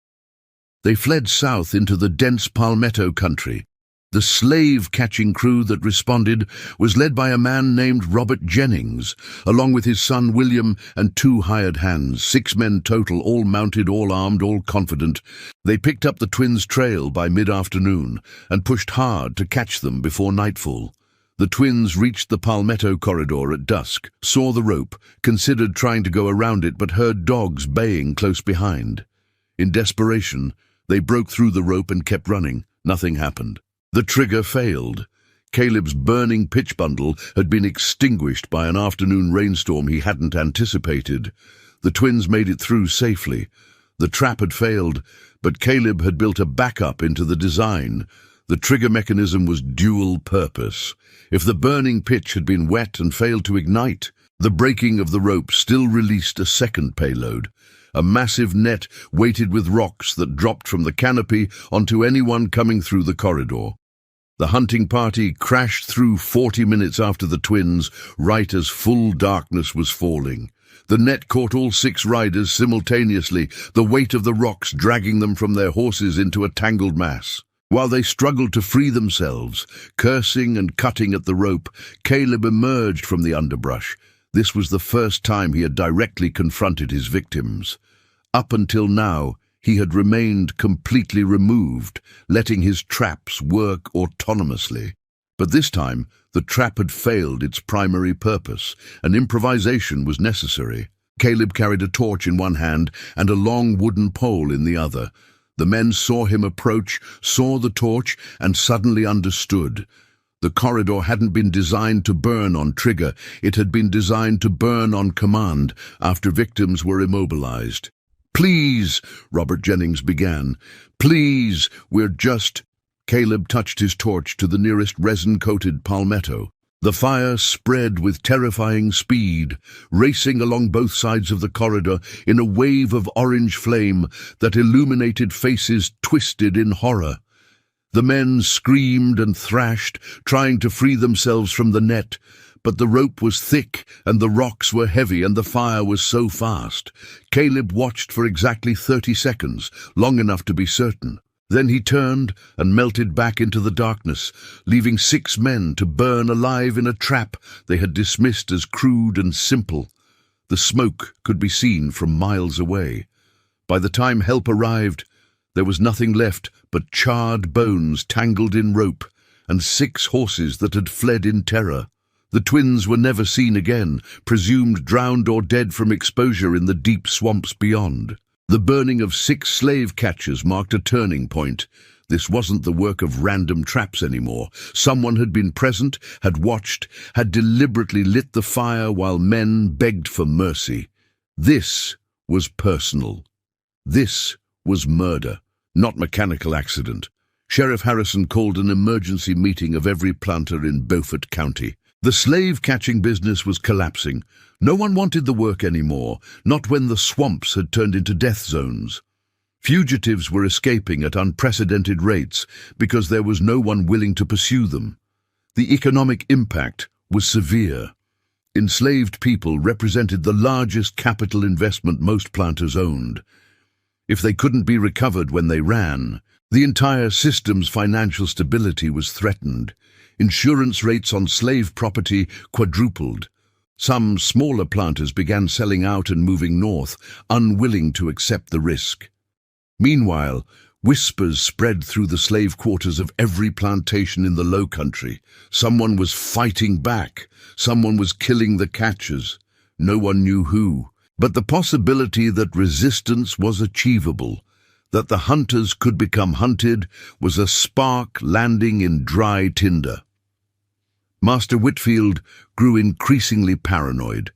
They fled south into the dense palmetto country. The slave-catching crew that responded was led by a man named Robert Jennings, along with his son William and 2 hired hands, 6 men total, all mounted, all armed, all confident. They picked up the twins' trail by mid-afternoon and pushed hard to catch them before nightfall. The twins reached the palmetto corridor at dusk, saw the rope, considered trying to go around it, but heard dogs baying close behind. In desperation, they broke through the rope and kept running. Nothing happened. The trigger failed. Caleb's burning pitch bundle had been extinguished by an afternoon rainstorm he hadn't anticipated. The twins made it through safely. The trap had failed, but Caleb had built a backup into the design. The trigger mechanism was dual purpose. If the burning pitch had been wet and failed to ignite, the breaking of the rope still released a second payload. A massive net weighted with rocks that dropped from the canopy onto anyone coming through the corridor. The hunting party crashed through 40 minutes after the twins, right as full darkness was falling. The net caught all 6 riders simultaneously, the weight of the rocks dragging them from their horses into a tangled mass. While they struggled to free themselves, cursing and cutting at the rope, Caleb emerged from the underbrush. This was the first time he had directly confronted his victims. Up until now, he had remained completely removed, letting his traps work autonomously. But this time, the trap had failed its primary purpose, and improvisation was necessary. Caleb carried a torch in one hand and a long wooden pole in the other. The men saw him approach, saw the torch, and suddenly understood. The corridor hadn't been designed to burn on trigger. It had been designed to burn on command after victims were immobilized. "Please," Robert Jennings began. "Please, we're just—" Caleb touched his torch to the nearest resin-coated palmetto. The fire spread with terrifying speed, racing along both sides of the corridor in a wave of orange flame that illuminated faces twisted in horror. The men screamed and thrashed, trying to free themselves from the net, but the rope was thick and the rocks were heavy and the fire was so fast. Caleb watched for exactly 30 seconds, long enough to be certain. Then he turned and melted back into the darkness, leaving 6 men to burn alive in a trap they had dismissed as crude and simple. The smoke could be seen from miles away. By the time help arrived, There was nothing left but charred bones tangled in rope, and 6 horses that had fled in terror. The twins were never seen again, presumed drowned or dead from exposure in the deep swamps beyond. The burning of 6 slave catchers marked a turning point. This wasn't the work of random traps anymore. Someone had been present, had watched, had deliberately lit the fire while men begged for mercy. This was personal. This was murder, not mechanical accident. Sheriff Harrison called an emergency meeting of every planter in Beaufort County. The slave-catching business was collapsing. No one wanted the work anymore, not when the swamps had turned into death zones. Fugitives were escaping at unprecedented rates because there was no one willing to pursue them. The economic impact was severe. Enslaved people represented the largest capital investment most planters owned. If they couldn't be recovered when they ran, the entire system's financial stability was threatened. Insurance rates on slave property quadrupled. Some smaller planters began selling out and moving north, unwilling to accept the risk. Meanwhile, whispers spread through the slave quarters of every plantation in the Low Country. Someone was fighting back. Someone was killing the catchers. No one knew who. But the possibility that resistance was achievable, that the hunters could become hunted, was a spark landing in dry tinder. Master Whitfield grew increasingly paranoid.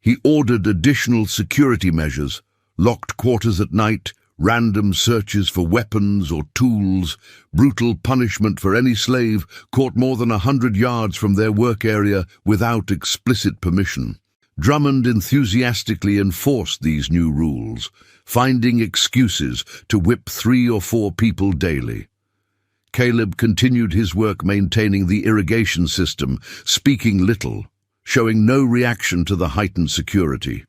He ordered additional security measures, locked quarters at night, random searches for weapons or tools, brutal punishment for any slave caught more than 100 yards from their work area without explicit permission. Drummond enthusiastically enforced these new rules, finding excuses to whip 3 or 4 people daily. Caleb continued his work maintaining the irrigation system, speaking little, showing no reaction to the heightened security.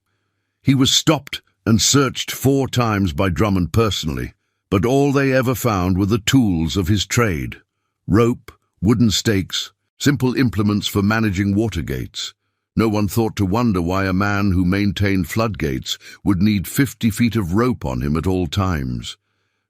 He was stopped and searched 4 times by Drummond personally, but all they ever found were the tools of his trade: rope, wooden stakes, simple implements for managing water gates. No one thought to wonder why a man who maintained floodgates would need 50 feet of rope on him at all times.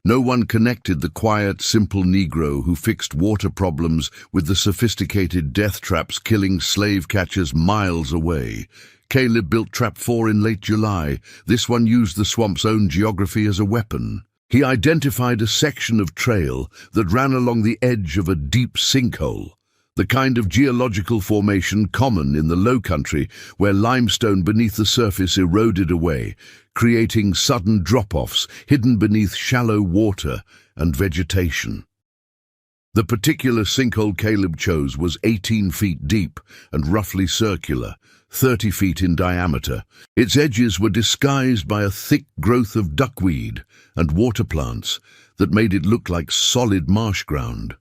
No one connected the quiet, simple Negro who fixed water problems with the sophisticated death traps killing slave catchers miles away. Caleb built Trap 4 in late July. This one used the swamp's own geography as a weapon. He identified a section of trail that ran along the edge of a deep sinkhole, the kind of geological formation common in the Low Country where limestone beneath the surface eroded away, creating sudden drop-offs hidden beneath shallow water and vegetation. The particular sinkhole Caleb chose was 18 feet deep and roughly circular, 30 feet in diameter. Its edges were disguised by a thick growth of duckweed and water plants that made it look like solid marsh ground.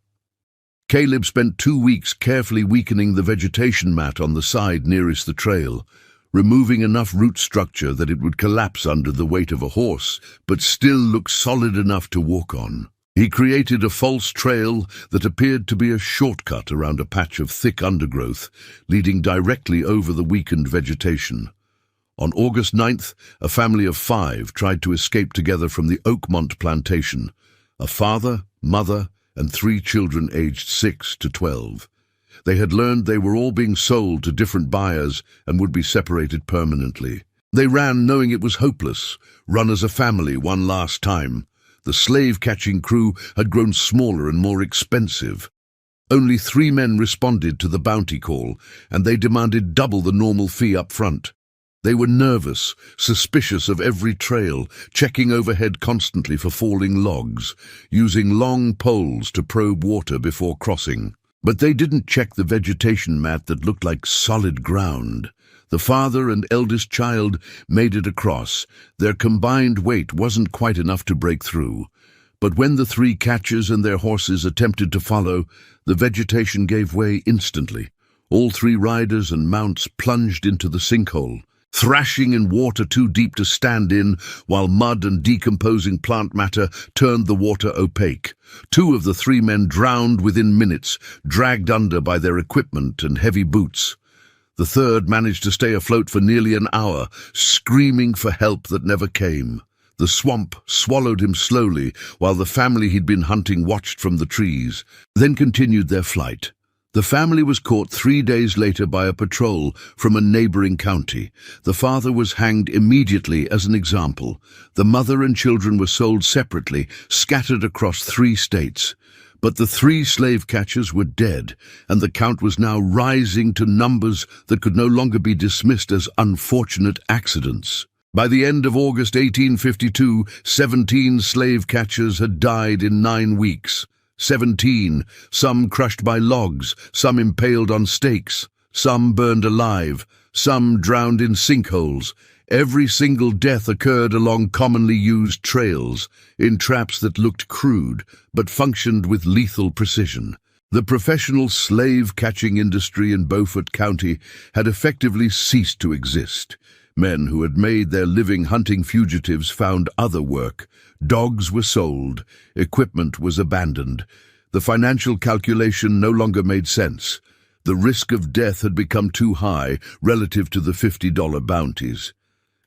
Caleb spent 2 weeks carefully weakening the vegetation mat on the side nearest the trail, removing enough root structure that it would collapse under the weight of a horse, but still look solid enough to walk on. He created a false trail that appeared to be a shortcut around a patch of thick undergrowth, leading directly over the weakened vegetation. On August 9th, a family of 5 tried to escape together from the Oakmont plantation: a father, mother, and 3 children aged 6 to 12. They had learned they were all being sold to different buyers and would be separated permanently. They ran knowing it was hopeless, run as a family one last time. The slave-catching crew had grown smaller and more expensive. Only 3 men responded to the bounty call, and they demanded double the normal fee up front. They were nervous, suspicious of every trail, checking overhead constantly for falling logs, using long poles to probe water before crossing. But they didn't check the vegetation mat that looked like solid ground. The father and eldest child made it across. Their combined weight wasn't quite enough to break through. But when the 3 catchers and their horses attempted to follow, the vegetation gave way instantly. All 3 riders and mounts plunged into the sinkhole, thrashing in water too deep to stand in, while mud and decomposing plant matter turned the water opaque. 2 of the 3 men drowned within minutes, dragged under by their equipment and heavy boots. The 3rd managed to stay afloat for nearly an hour, screaming for help that never came. The swamp swallowed him slowly while the family he'd been hunting watched from the trees, then continued their flight. The family was caught 3 days later by a patrol from a neighboring county. The father was hanged immediately as an example. The mother and children were sold separately, scattered across 3 states. But the 3 slave catchers were dead, and the count was now rising to numbers that could no longer be dismissed as unfortunate accidents. By the end of August 1852, 17 slave catchers had died in 9 weeks. 17, some crushed by logs, some impaled on stakes, some burned alive, some drowned in sinkholes. Every single death occurred along commonly used trails, in traps that looked crude, but functioned with lethal precision. The professional slave-catching industry in Beaufort County had effectively ceased to exist. Men who had made their living hunting fugitives found other work. Dogs were sold, equipment was abandoned. The financial calculation no longer made sense. The risk of death had become too high relative to the $50 bounties.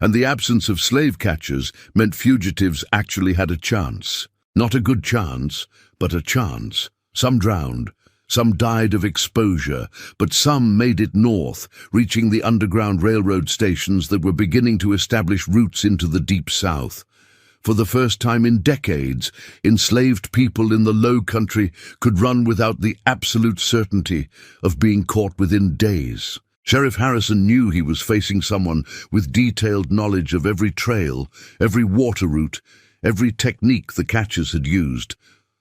And the absence of slave catchers meant fugitives actually had a chance. Not a good chance, but a chance. Some drowned, some died of exposure, but some made it north, reaching the underground railroad stations that were beginning to establish routes into the deep south. For the first time in decades, enslaved people in the low country could run without the absolute certainty of being caught within days. Sheriff Harrison knew he was facing someone with detailed knowledge of every trail, every water route, every technique the catchers had used.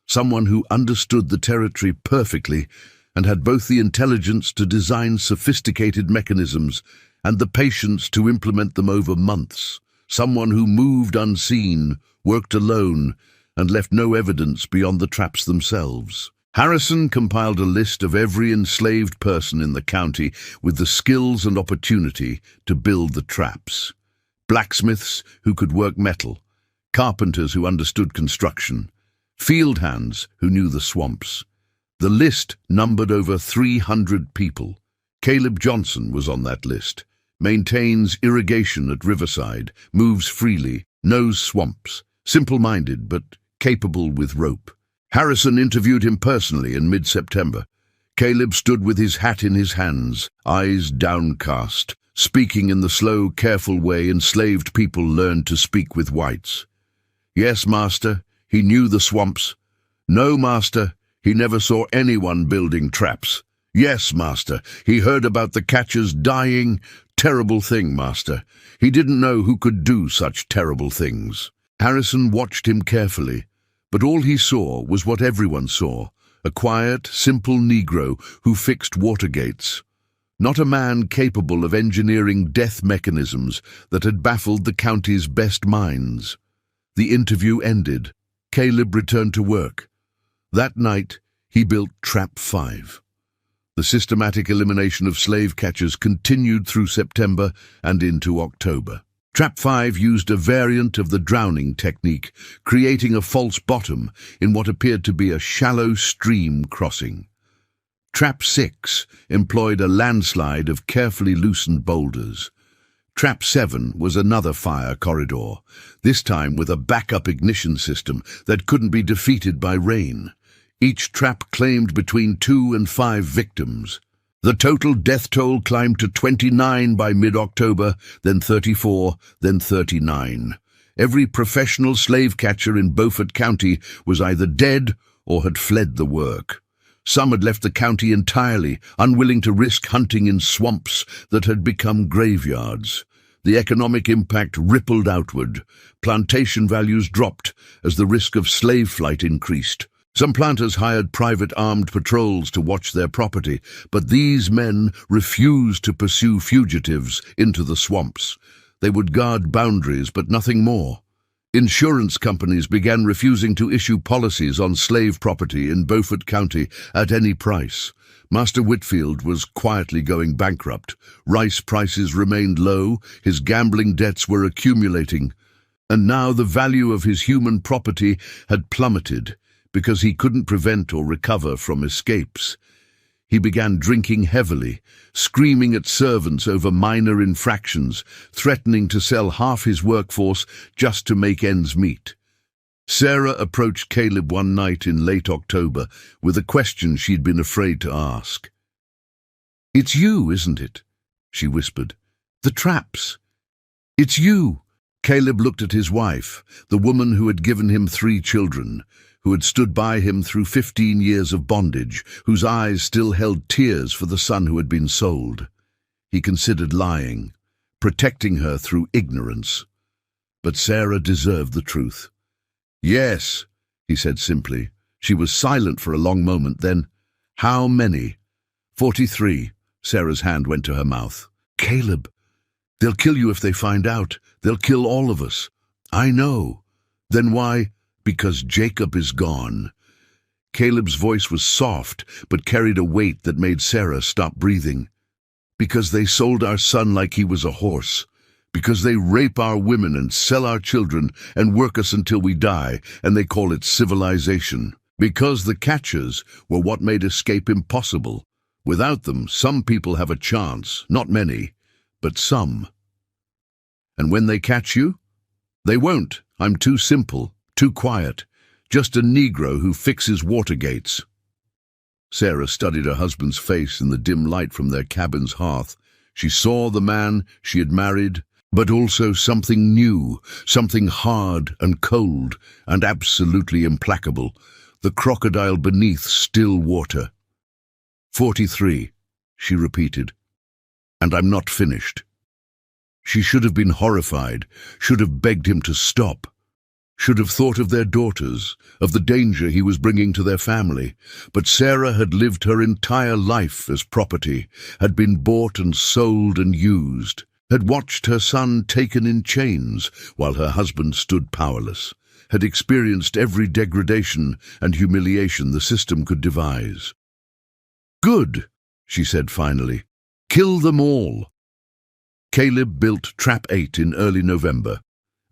Someone who understood the territory perfectly and had both the intelligence to design sophisticated mechanisms and the patience to implement them over months. Someone who moved unseen, worked alone, and left no evidence beyond the traps themselves. Harrison compiled a list of every enslaved person in the county with the skills and opportunity to build the traps. Blacksmiths who could work metal, carpenters who understood construction, field hands who knew the swamps. The list numbered over 300 people. Caleb Johnson was on that list. Maintains irrigation at Riverside, moves freely, knows swamps, simple-minded but capable with rope. Harrison interviewed him personally in mid-September. Caleb stood with his hat in his hands, eyes downcast, speaking in the slow, careful way enslaved people learned to speak with whites. Yes, master, he knew the swamps. No, master, he never saw anyone building traps. Yes, master, he heard about the catchers dying. Terrible thing, master. He didn't know who could do such terrible things. Harrison watched him carefully, but all he saw was what everyone saw, a quiet, simple Negro who fixed water gates. Not a man capable of engineering death mechanisms that had baffled the county's best minds. The interview ended. Caleb returned to work. That night, he built Trap 5. The systematic elimination of slave catchers continued through September and into October. Trap 5 used a variant of the drowning technique, creating a false bottom in what appeared to be a shallow stream crossing. Trap 6 employed a landslide of carefully loosened boulders. Trap 7 was another fire corridor, this time with a backup ignition system that couldn't be defeated by rain. Each trap claimed between 2 and 5 victims. The total death toll climbed to 29 by mid-October, then 34, then 39. Every professional slave catcher in Beaufort County was either dead or had fled the work. Some had left the county entirely, unwilling to risk hunting in swamps that had become graveyards. The economic impact rippled outward. Plantation values dropped as the risk of slave flight increased. Some planters hired private armed patrols to watch their property, but these men refused to pursue fugitives into the swamps. They would guard boundaries, but nothing more. Insurance companies began refusing to issue policies on slave property in Beaufort County at any price. Master Whitfield was quietly going bankrupt. Rice prices remained low, his gambling debts were accumulating, and now the value of his human property had plummeted because he couldn't prevent or recover from escapes. He began drinking heavily, screaming at servants over minor infractions, threatening to sell half his workforce just to make ends meet. Sarah approached Caleb one night in late October with a question she'd been afraid to ask. "It's you, isn't it?" she whispered. "The traps. It's you." Caleb looked at his wife, the woman who had given him 3 children, who had stood by him through 15 years of bondage, whose eyes still held tears for the son who had been sold. He considered lying, protecting her through ignorance. But Sarah deserved the truth. "Yes," he said simply. She was silent for a long moment, then, "How many?" 43. Sarah's hand went to her mouth. "Caleb, they'll kill you if they find out. They'll kill all of us." "I know." "Then why?" "Because Jacob is gone." Caleb's voice was soft, but carried a weight that made Sarah stop breathing. "Because they sold our son like he was a horse. Because they rape our women and sell our children and work us until we die, and they call it civilization. Because the catchers were what made escape impossible. Without them, some people have a chance, not many, but some. And when they catch you? They won't. I'm too simple, too quiet. Just a Negro who fixes water gates." Sarah studied her husband's face in the dim light from their cabin's hearth. She saw the man she had married, but also something new, something hard and cold and absolutely implacable, the crocodile beneath still water. 43, she repeated. "And I'm not finished." She should have been horrified, should have begged him to stop, should have thought of their daughters, of the danger he was bringing to their family. But Sarah had lived her entire life as property, had been bought and sold and used, had watched her son taken in chains while her husband stood powerless, had experienced every degradation and humiliation the system could devise. "Good," she said finally. "Kill them all." Caleb built Trap 8 in early November.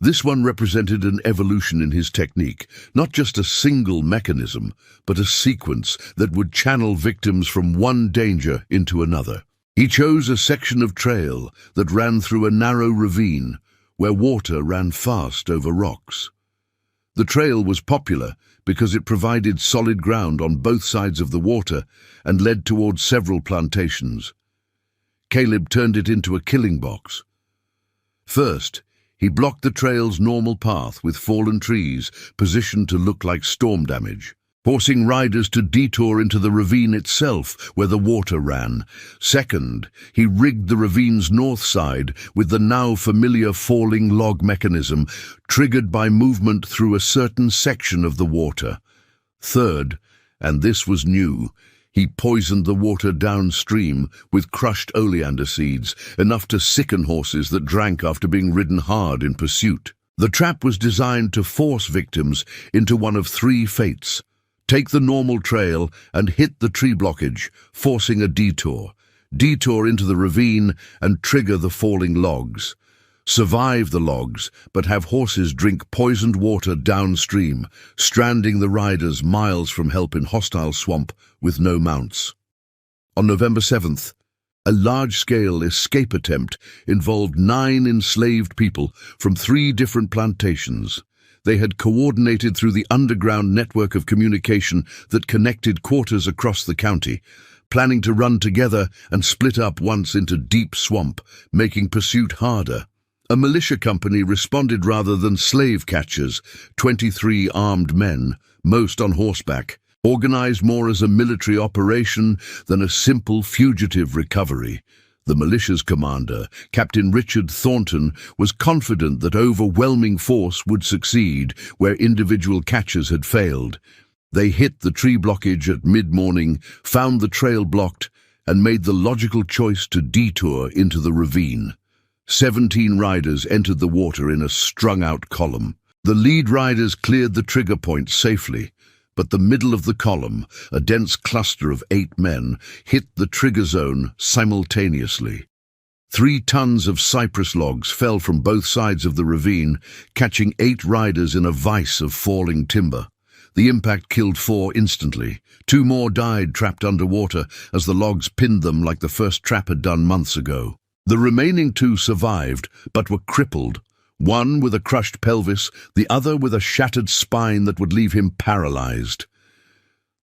This one represented an evolution in his technique, not just a single mechanism, but a sequence that would channel victims from one danger into another. He chose a section of trail that ran through a narrow ravine where water ran fast over rocks. The trail was popular because it provided solid ground on both sides of the water and led towards several plantations. Caleb turned it into a killing box. First, he blocked the trail's normal path with fallen trees positioned to look like storm damage, forcing riders to detour into the ravine itself where the water ran. Second, he rigged the ravine's north side with the now familiar falling log mechanism, triggered by movement through a certain section of the water. Third, and this was new, he poisoned the water downstream with crushed oleander seeds, enough to sicken horses that drank after being ridden hard in pursuit. The trap was designed to force victims into one of 3 fates: take the normal trail and hit the tree blockage, forcing a detour into the ravine and trigger the falling logs. Survive the logs, but have horses drink poisoned water downstream, stranding the riders miles from help in hostile swamp with no mounts. On November 7th, a large-scale escape attempt involved 9 enslaved people from 3 different plantations. They had coordinated through the underground network of communication that connected quarters across the county, planning to run together and split up once into deep swamp, making pursuit harder. A militia company responded rather than slave catchers, 23 armed men, most on horseback, organized more as a military operation than a simple fugitive recovery. The militia's commander, Captain Richard Thornton, was confident that overwhelming force would succeed where individual catchers had failed. They hit the tree blockage at mid-morning, found the trail blocked, and made the logical choice to detour into the ravine. 17 riders entered the water in a strung-out column. The lead riders cleared the trigger point safely, but the middle of the column, a dense cluster of 8 men, hit the trigger zone simultaneously. 3 tons of cypress logs fell from both sides of the ravine, catching 8 riders in a vise of falling timber. The impact killed 4 instantly. 2 more died trapped underwater as the logs pinned them like the first trap had done months ago. The remaining 2 survived, but were crippled. One with a crushed pelvis, the other with a shattered spine that would leave him paralyzed.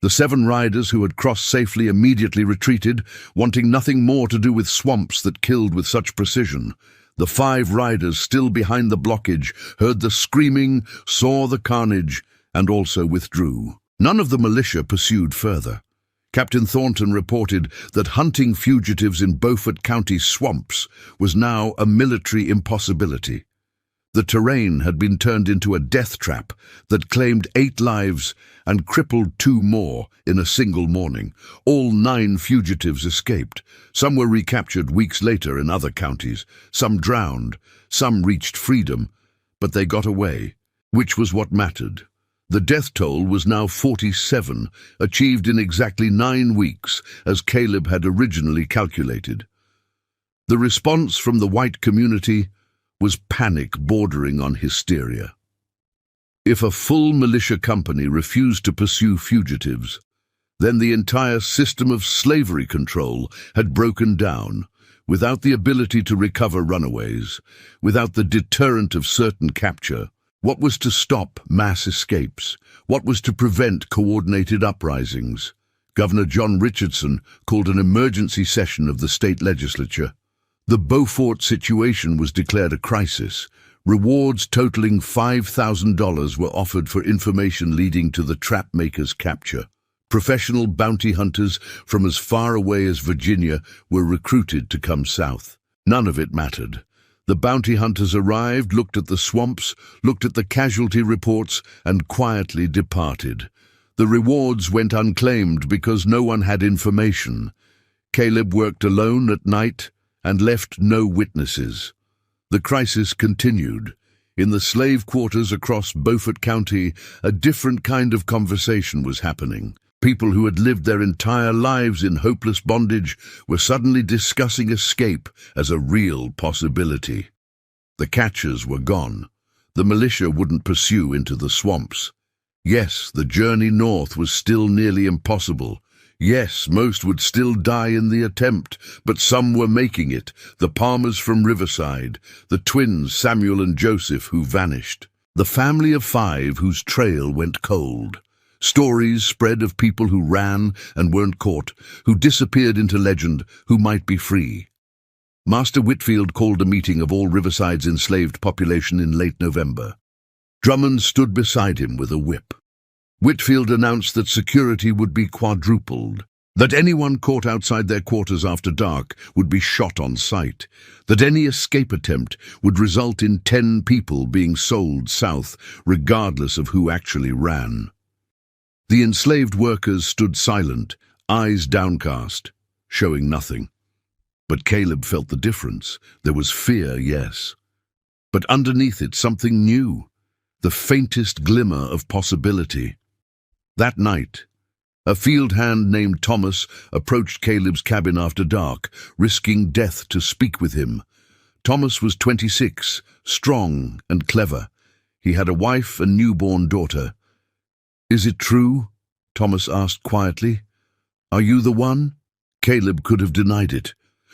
The 7 riders who had crossed safely immediately retreated, wanting nothing more to do with swamps that killed with such precision. The 5 riders still behind the blockage heard the screaming, saw the carnage, and also withdrew. None of the militia pursued further. Captain Thornton reported that hunting fugitives in Beaufort County swamps was now a military impossibility. The terrain had been turned into a death trap that claimed 8 lives and crippled 2 more in a single morning. All 9 fugitives escaped. Some were recaptured weeks later in other counties. Some drowned. Some reached freedom. But they got away, which was what mattered. The death toll was now 47, achieved in exactly 9 weeks, as Caleb had originally calculated. The response from the white community was panic bordering on hysteria. If a full militia company refused to pursue fugitives, then the entire system of slavery control had broken down, without the ability to recover runaways, without the deterrent of certain capture. What was to stop mass escapes? What was to prevent coordinated uprisings? Governor John Richardson called an emergency session of the state legislature. The Beaufort situation was declared a crisis. Rewards totaling $5,000 were offered for information leading to the trapmakers' capture. Professional bounty hunters from as far away as Virginia were recruited to come south. None of it mattered. The bounty hunters arrived, looked at the swamps, looked at the casualty reports, and quietly departed. The rewards went unclaimed because no one had information. Caleb worked alone at night and left no witnesses. The crisis continued. In the slave quarters across Beaufort County, a different kind of conversation was happening. People who had lived their entire lives in hopeless bondage were suddenly discussing escape as a real possibility. The catchers were gone. The militia wouldn't pursue into the swamps. Yes, the journey north was still nearly impossible. Yes, most would still die in the attempt, but some were making it. The Palmers from Riverside, the twins Samuel and Joseph who vanished, the family of 5 whose trail went cold. Stories spread of people who ran and weren't caught, who disappeared into legend, who might be free. Master Whitfield called a meeting of all Riverside's enslaved population in late November. Drummond stood beside him with a whip. Whitfield announced that security would be quadrupled, that anyone caught outside their quarters after dark would be shot on sight, that any escape attempt would result in 10 people being sold south, regardless of who actually ran. The enslaved workers stood silent, eyes downcast, showing nothing. But Caleb felt the difference. There was fear, yes, but underneath it something new, the faintest glimmer of possibility. That night, a field hand named Thomas approached Caleb's cabin after dark, risking death to speak with him. Thomas was 26, strong and clever. He had a wife and newborn daughter. "Is it true?" Thomas asked quietly. "Are you the one?" Caleb could have denied it,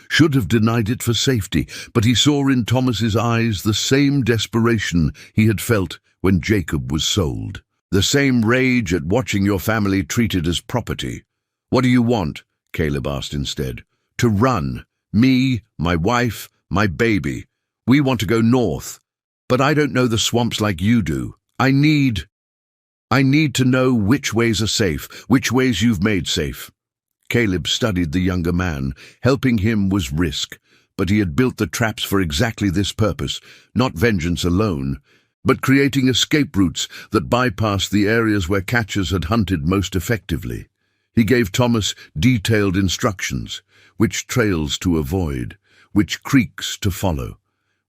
should have denied it for safety, but he saw in Thomas's eyes the same desperation he had felt when Jacob was sold. The same rage at watching your family treated as property. "What do you want?" Caleb asked instead. "To run. Me, my wife, my baby. We want to go north. But I don't know the swamps like you do. I need to know which ways are safe, which ways you've made safe." Caleb studied the younger man. Helping him was risk, but he had built the traps for exactly this purpose, not vengeance alone, but creating escape routes that bypassed the areas where catchers had hunted most effectively. He gave Thomas detailed instructions, which trails to avoid, which creeks to follow,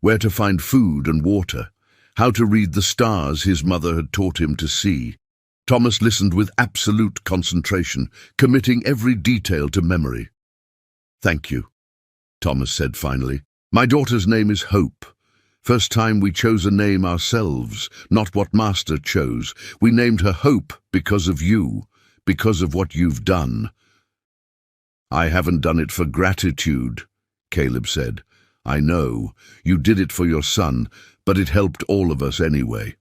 where to find food and water, how to read the stars his mother had taught him to see. Thomas listened with absolute concentration, committing every detail to memory. "Thank you," Thomas said finally. "My daughter's name is Hope. First time we chose a name ourselves, not what Master chose. We named her Hope because of you, because of what you've done." "I haven't done it for gratitude," Caleb said. "I know, you did it for your son, but it helped all of us anyway."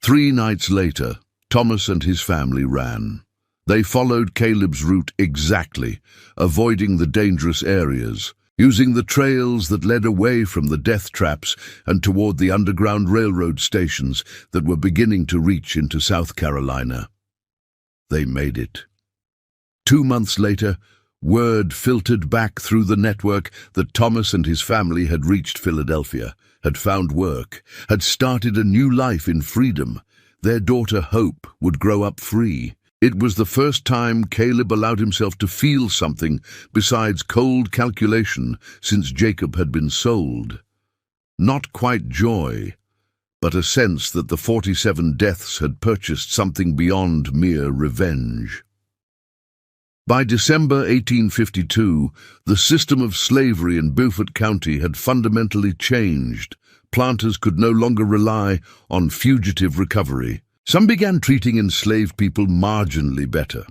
3 nights later, Thomas and his family ran. They followed Caleb's route exactly, avoiding the dangerous areas, using the trails that led away from the death traps and toward the underground railroad stations that were beginning to reach into South Carolina. They made it. 2 months later, word filtered back through the network that Thomas and his family had reached Philadelphia, had found work, had started a new life in freedom. Their daughter Hope would grow up free. It was the first time Caleb allowed himself to feel something besides cold calculation since Jacob had been sold. Not quite joy, but a sense that the 47 deaths had purchased something beyond mere revenge. By December 1852, the system of slavery in Beaufort County had fundamentally changed. Planters could no longer rely on fugitive recovery. Some began treating enslaved people marginally better.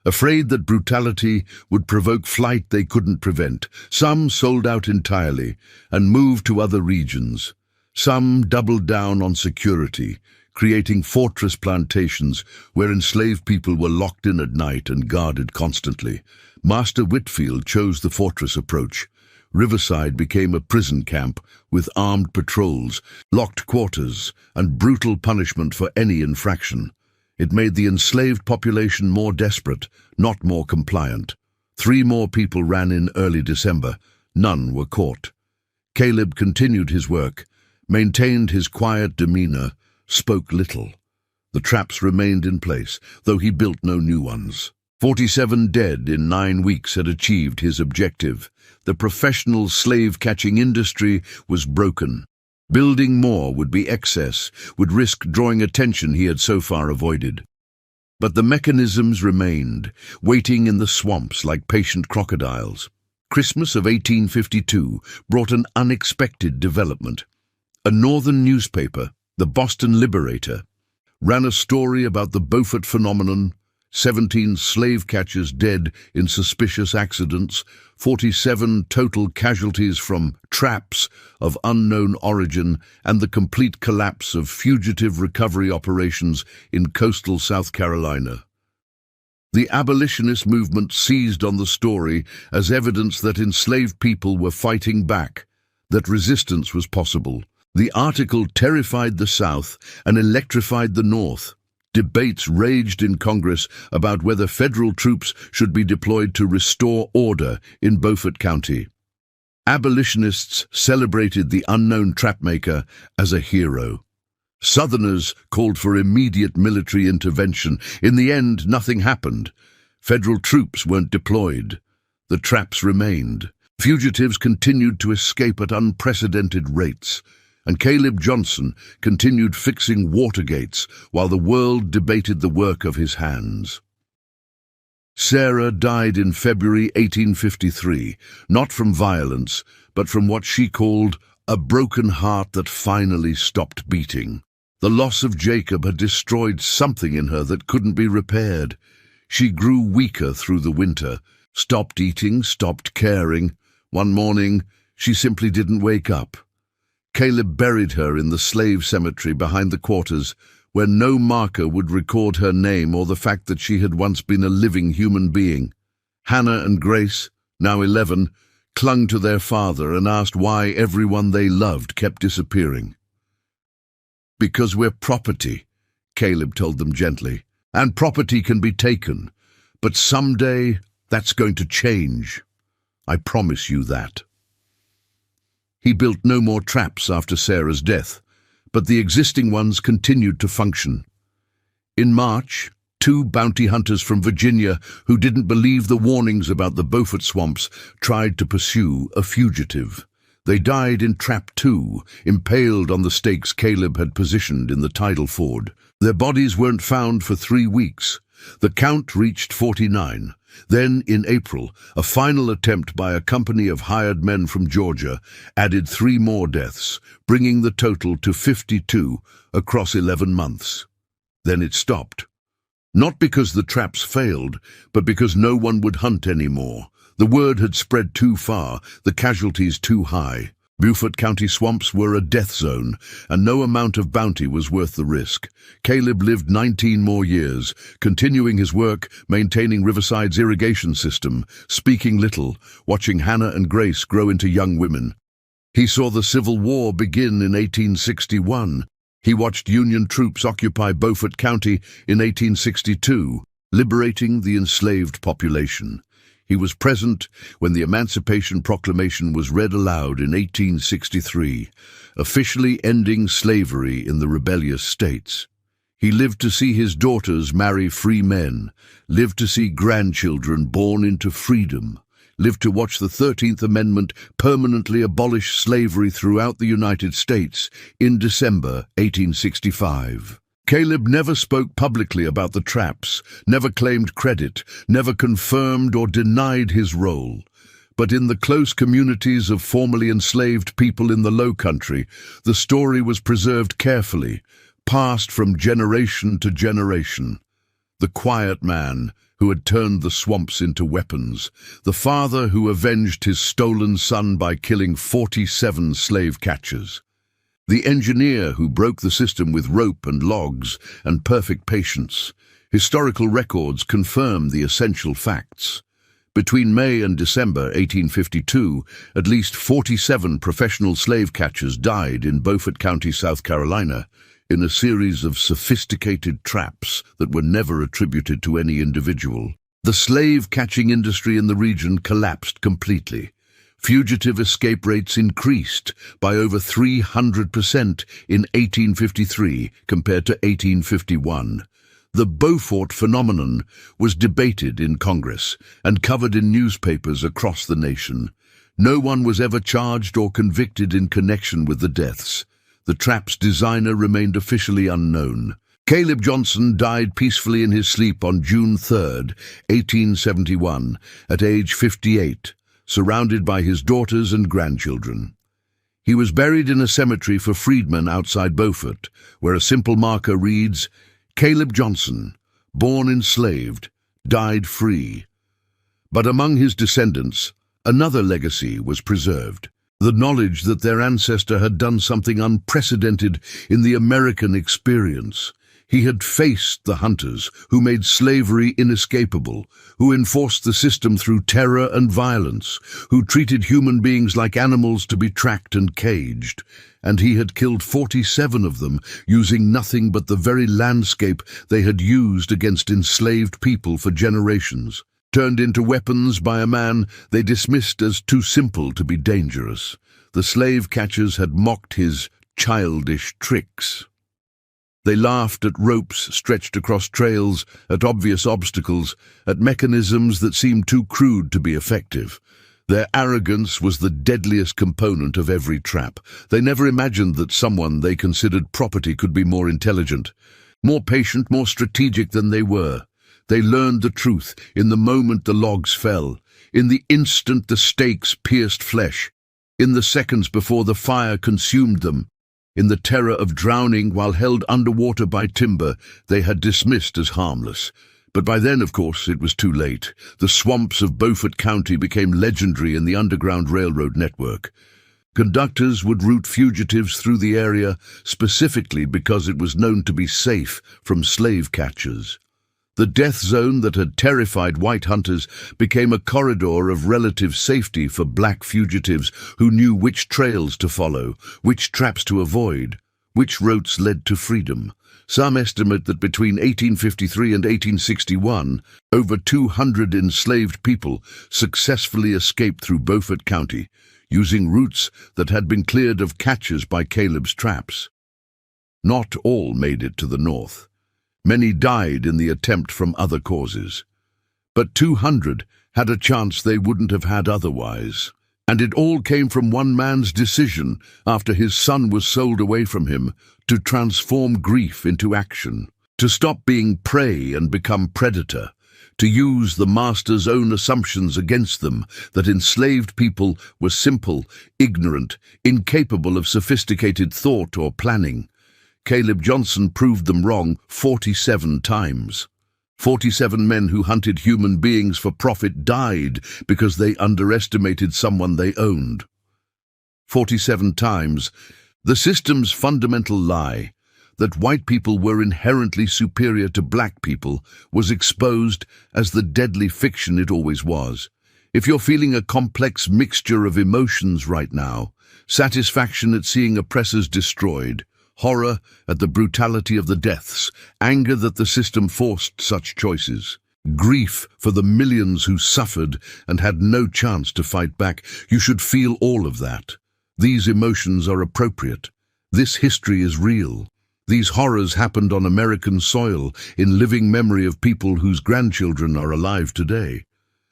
Afraid that brutality would provoke flight they couldn't prevent, some sold out entirely and moved to other regions. Some doubled down on security, creating fortress plantations where enslaved people were locked in at night and guarded constantly. Master Whitfield chose the fortress approach. Riverside became a prison camp with armed patrols, locked quarters, and brutal punishment for any infraction. It made the enslaved population more desperate, not more compliant. 3 more people ran in early December. None were caught. Caleb continued his work, maintained his quiet demeanor, spoke little. The traps remained in place, though he built no new ones. 47 dead in 9 weeks had achieved his objective. The professional slave-catching industry was broken. Building more would be excess, would risk drawing attention he had so far avoided. But the mechanisms remained, waiting in the swamps like patient crocodiles. Christmas of 1852 brought an unexpected development. A northern newspaper, the Boston Liberator, ran a story about the Beaufort phenomenon: 17 slave catchers dead in suspicious accidents, 47 total casualties from traps of unknown origin, and the complete collapse of fugitive recovery operations in coastal South Carolina. The abolitionist movement seized on the story as evidence that enslaved people were fighting back, that resistance was possible. The article terrified the South and electrified the North. Debates raged in Congress about whether federal troops should be deployed to restore order in Beaufort County. Abolitionists celebrated the unknown trapmaker as a hero. Southerners called for immediate military intervention. In the end, nothing happened. Federal troops weren't deployed. The traps remained. Fugitives continued to escape at unprecedented rates, and Caleb Johnson continued fixing water gates while the world debated the work of his hands. Sarah died in February 1853, not from violence, but from what she called a broken heart that finally stopped beating. The loss of Jacob had destroyed something in her that couldn't be repaired. She grew weaker through the winter, stopped eating, stopped caring. One morning, she simply didn't wake up. Caleb buried her in the slave cemetery behind the quarters, where no marker would record her name or the fact that she had once been a living human being. Hannah and Grace, now 11, clung to their father and asked why everyone they loved kept disappearing. "Because we're property," Caleb told them gently, "and property can be taken, but someday that's going to change. I promise you that." He built no more traps after Sarah's death, but the existing ones continued to function. In March, 2 bounty hunters from Virginia who didn't believe the warnings about the Beaufort swamps tried to pursue a fugitive. They died in Trap 2, impaled on the stakes Caleb had positioned in the tidal ford. Their bodies weren't found for 3 weeks. The count reached 49, Then, in April, a final attempt by a company of hired men from Georgia added 3 more deaths, bringing the total to 52 across 11 months. Then it stopped. Not because the traps failed, but because no one would hunt anymore. The word had spread too far, the casualties too high. Beaufort County swamps were a death zone, and no amount of bounty was worth the risk. Caleb lived 19 more years, continuing his work, maintaining Riverside's irrigation system, speaking little, watching Hannah and Grace grow into young women. He saw the Civil War begin in 1861. He watched Union troops occupy Beaufort County in 1862, liberating the enslaved population. He was present when the Emancipation Proclamation was read aloud in 1863, officially ending slavery in the rebellious states. He lived to see his daughters marry free men, lived to see grandchildren born into freedom, lived to watch the 13th Amendment permanently abolish slavery throughout the United States in December 1865. Caleb never spoke publicly about the traps, never claimed credit, never confirmed or denied his role. But in the close communities of formerly enslaved people in the Low Country, the story was preserved carefully, passed from generation to generation. The quiet man who had turned the swamps into weapons, the father who avenged his stolen son by killing 47 slave catchers. The engineer who broke the system with rope and logs and perfect patience. Historical records confirm the essential facts. Between May and December 1852, at least 47 professional slave catchers died in Beaufort County, South Carolina, in a series of sophisticated traps that were never attributed to any individual. The slave-catching industry in the region collapsed completely. Fugitive escape rates increased by over 300% in 1853 compared to 1851. The Beaufort phenomenon was debated in Congress and covered in newspapers across the nation. No one was ever charged or convicted in connection with the deaths. The trap's designer remained officially unknown. Caleb Johnson died peacefully in his sleep on June 3, 1871, at age 58. Surrounded by his daughters and grandchildren. He was buried in a cemetery for freedmen outside Beaufort, where a simple marker reads, Caleb Johnson, born enslaved, died free. But among his descendants, another legacy was preserved. The knowledge that their ancestor had done something unprecedented in the American experience. He had faced the hunters who made slavery inescapable, who enforced the system through terror and violence, who treated human beings like animals to be tracked and caged. And he had killed 47 of them, using nothing but the very landscape they had used against enslaved people for generations, turned into weapons by a man they dismissed as too simple to be dangerous. The slave catchers had mocked his childish tricks. They laughed at ropes stretched across trails, at obvious obstacles, at mechanisms that seemed too crude to be effective. Their arrogance was the deadliest component of every trap. They never imagined that someone they considered property could be more intelligent, more patient, more strategic than they were. They learned the truth in the moment the logs fell, in the instant the stakes pierced flesh, in the seconds before the fire consumed them. In the terror of drowning while held underwater by timber, they had dismissed as harmless. But by then, of course, it was too late. The swamps of Beaufort County became legendary in the Underground Railroad network. Conductors would route fugitives through the area specifically because it was known to be safe from slave catchers. The death zone that had terrified white hunters became a corridor of relative safety for black fugitives who knew which trails to follow, which traps to avoid, which routes led to freedom. Some estimate that between 1853 and 1861, over 200 enslaved people successfully escaped through Beaufort County, using routes that had been cleared of catchers by Caleb's traps. Not all made it to the north. Many died in the attempt from other causes. But 200 had a chance they wouldn't have had otherwise. And it all came from one man's decision, after his son was sold away from him, to transform grief into action, to stop being prey and become predator, to use the master's own assumptions against them, that enslaved people were simple, ignorant, incapable of sophisticated thought or planning. Caleb Johnson proved them wrong 47 times. 47 men who hunted human beings for profit died because they underestimated someone they owned. 47 times, the system's fundamental lie, that white people were inherently superior to black people, was exposed as the deadly fiction it always was. If you're feeling a complex mixture of emotions right now, satisfaction at seeing oppressors destroyed, horror at the brutality of the deaths, anger that the system forced such choices, grief for the millions who suffered and had no chance to fight back, you should feel all of that. These emotions are appropriate. This history is real. These horrors happened on American soil, in living memory of people whose grandchildren are alive today.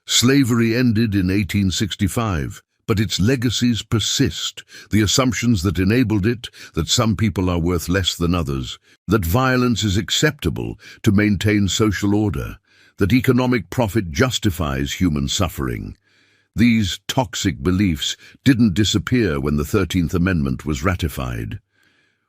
Slavery ended in 1865, but its legacies persist. The assumptions that enabled it, that some people are worth less than others, that violence is acceptable to maintain social order, that economic profit justifies human suffering. These toxic beliefs didn't disappear when the 13th Amendment was ratified.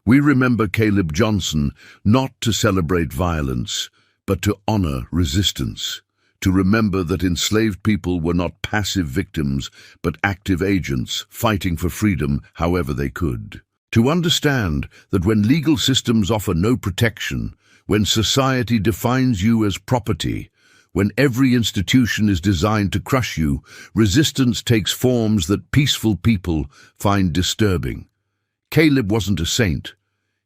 We remember Caleb Johnson not to celebrate violence, but to honor resistance, to remember that enslaved people were not passive victims, but active agents fighting for freedom however they could. To understand that when legal systems offer no protection, when society defines you as property, when every institution is designed to crush you, resistance takes forms that peaceful people find disturbing. Caleb wasn't a saint.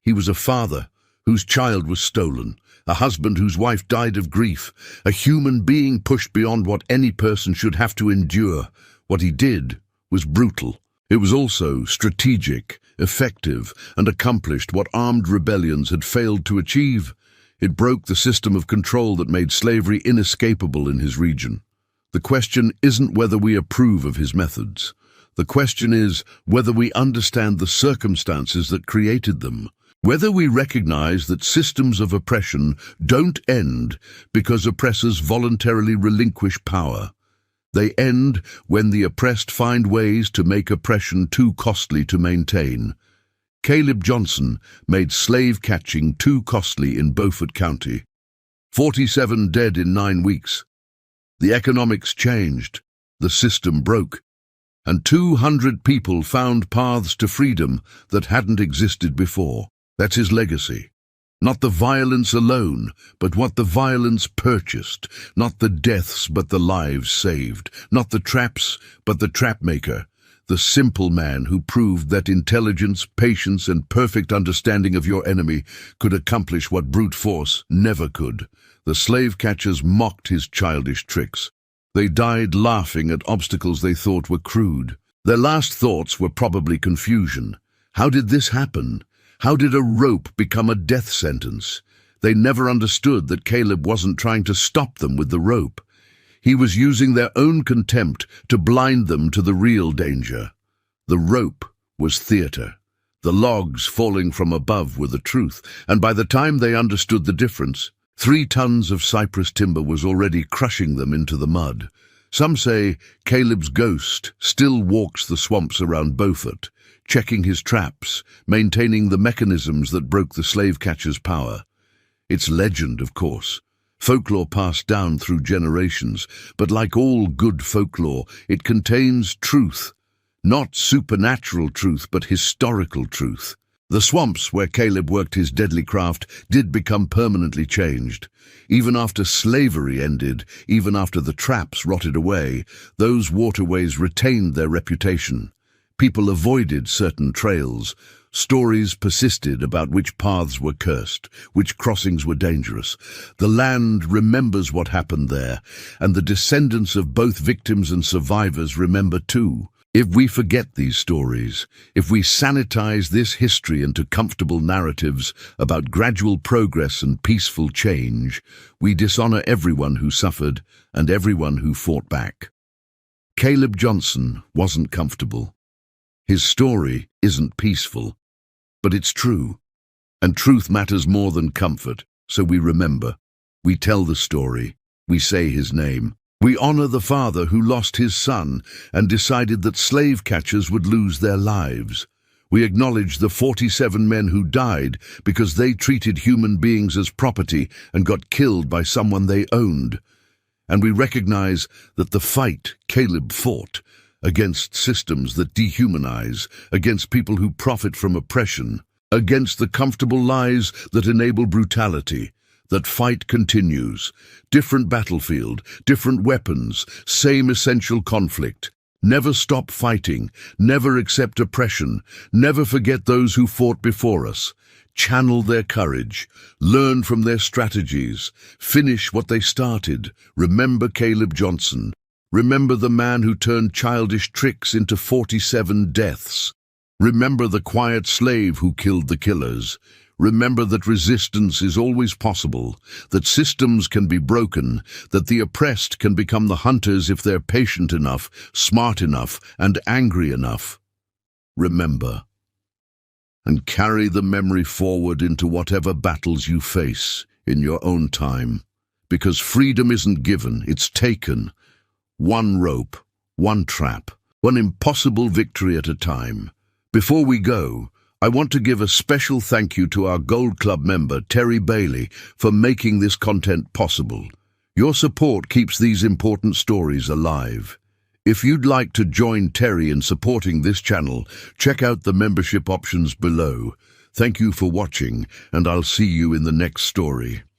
He was a father whose child was stolen, a husband whose wife died of grief, a human being pushed beyond what any person should have to endure. What he did was brutal. It was also strategic, effective, and accomplished what armed rebellions had failed to achieve. It broke the system of control that made slavery inescapable in his region. The question isn't whether we approve of his methods. The question is whether we understand the circumstances that created them. Whether we recognize that systems of oppression don't end because oppressors voluntarily relinquish power. They end when the oppressed find ways to make oppression too costly to maintain. Caleb Johnson made slave catching too costly in Beaufort County. 47 dead in 9 weeks. The economics changed, the system broke, and 200 people found paths to freedom that hadn't existed before. That's his legacy. Not the violence alone, but what the violence purchased. Not the deaths, but the lives saved. Not the traps, but the trapmaker. The simple man who proved that intelligence, patience, and perfect understanding of your enemy could accomplish what brute force never could. The slave catchers mocked his childish tricks. They died laughing at obstacles they thought were crude. Their last thoughts were probably confusion. How did this happen? How did a rope become a death sentence? They never understood that Caleb wasn't trying to stop them with the rope. He was using their own contempt to blind them to the real danger. The rope was theater. The logs falling from above were the truth, and by the time they understood the difference, 3 tons of cypress timber was already crushing them into the mud. Some say Caleb's ghost still walks the swamps around Beaufort, checking his traps, maintaining the mechanisms that broke the slave catcher's power. It's legend, of course, folklore passed down through generations, but like all good folklore, it contains truth, not supernatural truth, but historical truth. The swamps where Caleb worked his deadly craft did become permanently changed. Even after slavery ended, even after the traps rotted away, those waterways retained their reputation. People avoided certain trails. Stories persisted about which paths were cursed, which crossings were dangerous. The land remembers what happened there, and the descendants of both victims and survivors remember too. If we forget these stories, if we sanitize this history into comfortable narratives about gradual progress and peaceful change, we dishonor everyone who suffered and everyone who fought back. Caleb Johnson wasn't comfortable. His story isn't peaceful, but it's true. And truth matters more than comfort, so we remember. We tell the story. we say his name. We honor the father who lost his son and decided that slave catchers would lose their lives. We acknowledge the 47 men who died because they treated human beings as property and got killed by someone they owned. And we recognize that the fight Caleb fought against systems that dehumanize, against people who profit from oppression, against the comfortable lies that enable brutality, that fight continues. Different battlefield, different weapons, same essential conflict. Never stop fighting, never accept oppression, never forget those who fought before us. Channel their courage, learn from their strategies, finish what they started. Remember Caleb Johnson. Remember the man who turned childish tricks into 47 deaths. Remember the quiet slave who killed the killers. Remember that resistance is always possible, that systems can be broken, that the oppressed can become the hunters if they're patient enough, smart enough, and angry enough. Remember. And carry the memory forward into whatever battles you face in your own time. Because freedom isn't given, it's taken. One rope, one trap, one impossible victory at a time. Before we go, I want to give a special thank you to our Gold Club member, Terry Bailey, for making this content possible. Your support keeps these important stories alive. If you'd like to join Terry in supporting this channel, check out the membership options below. Thank you for watching, and I'll see you in the next story.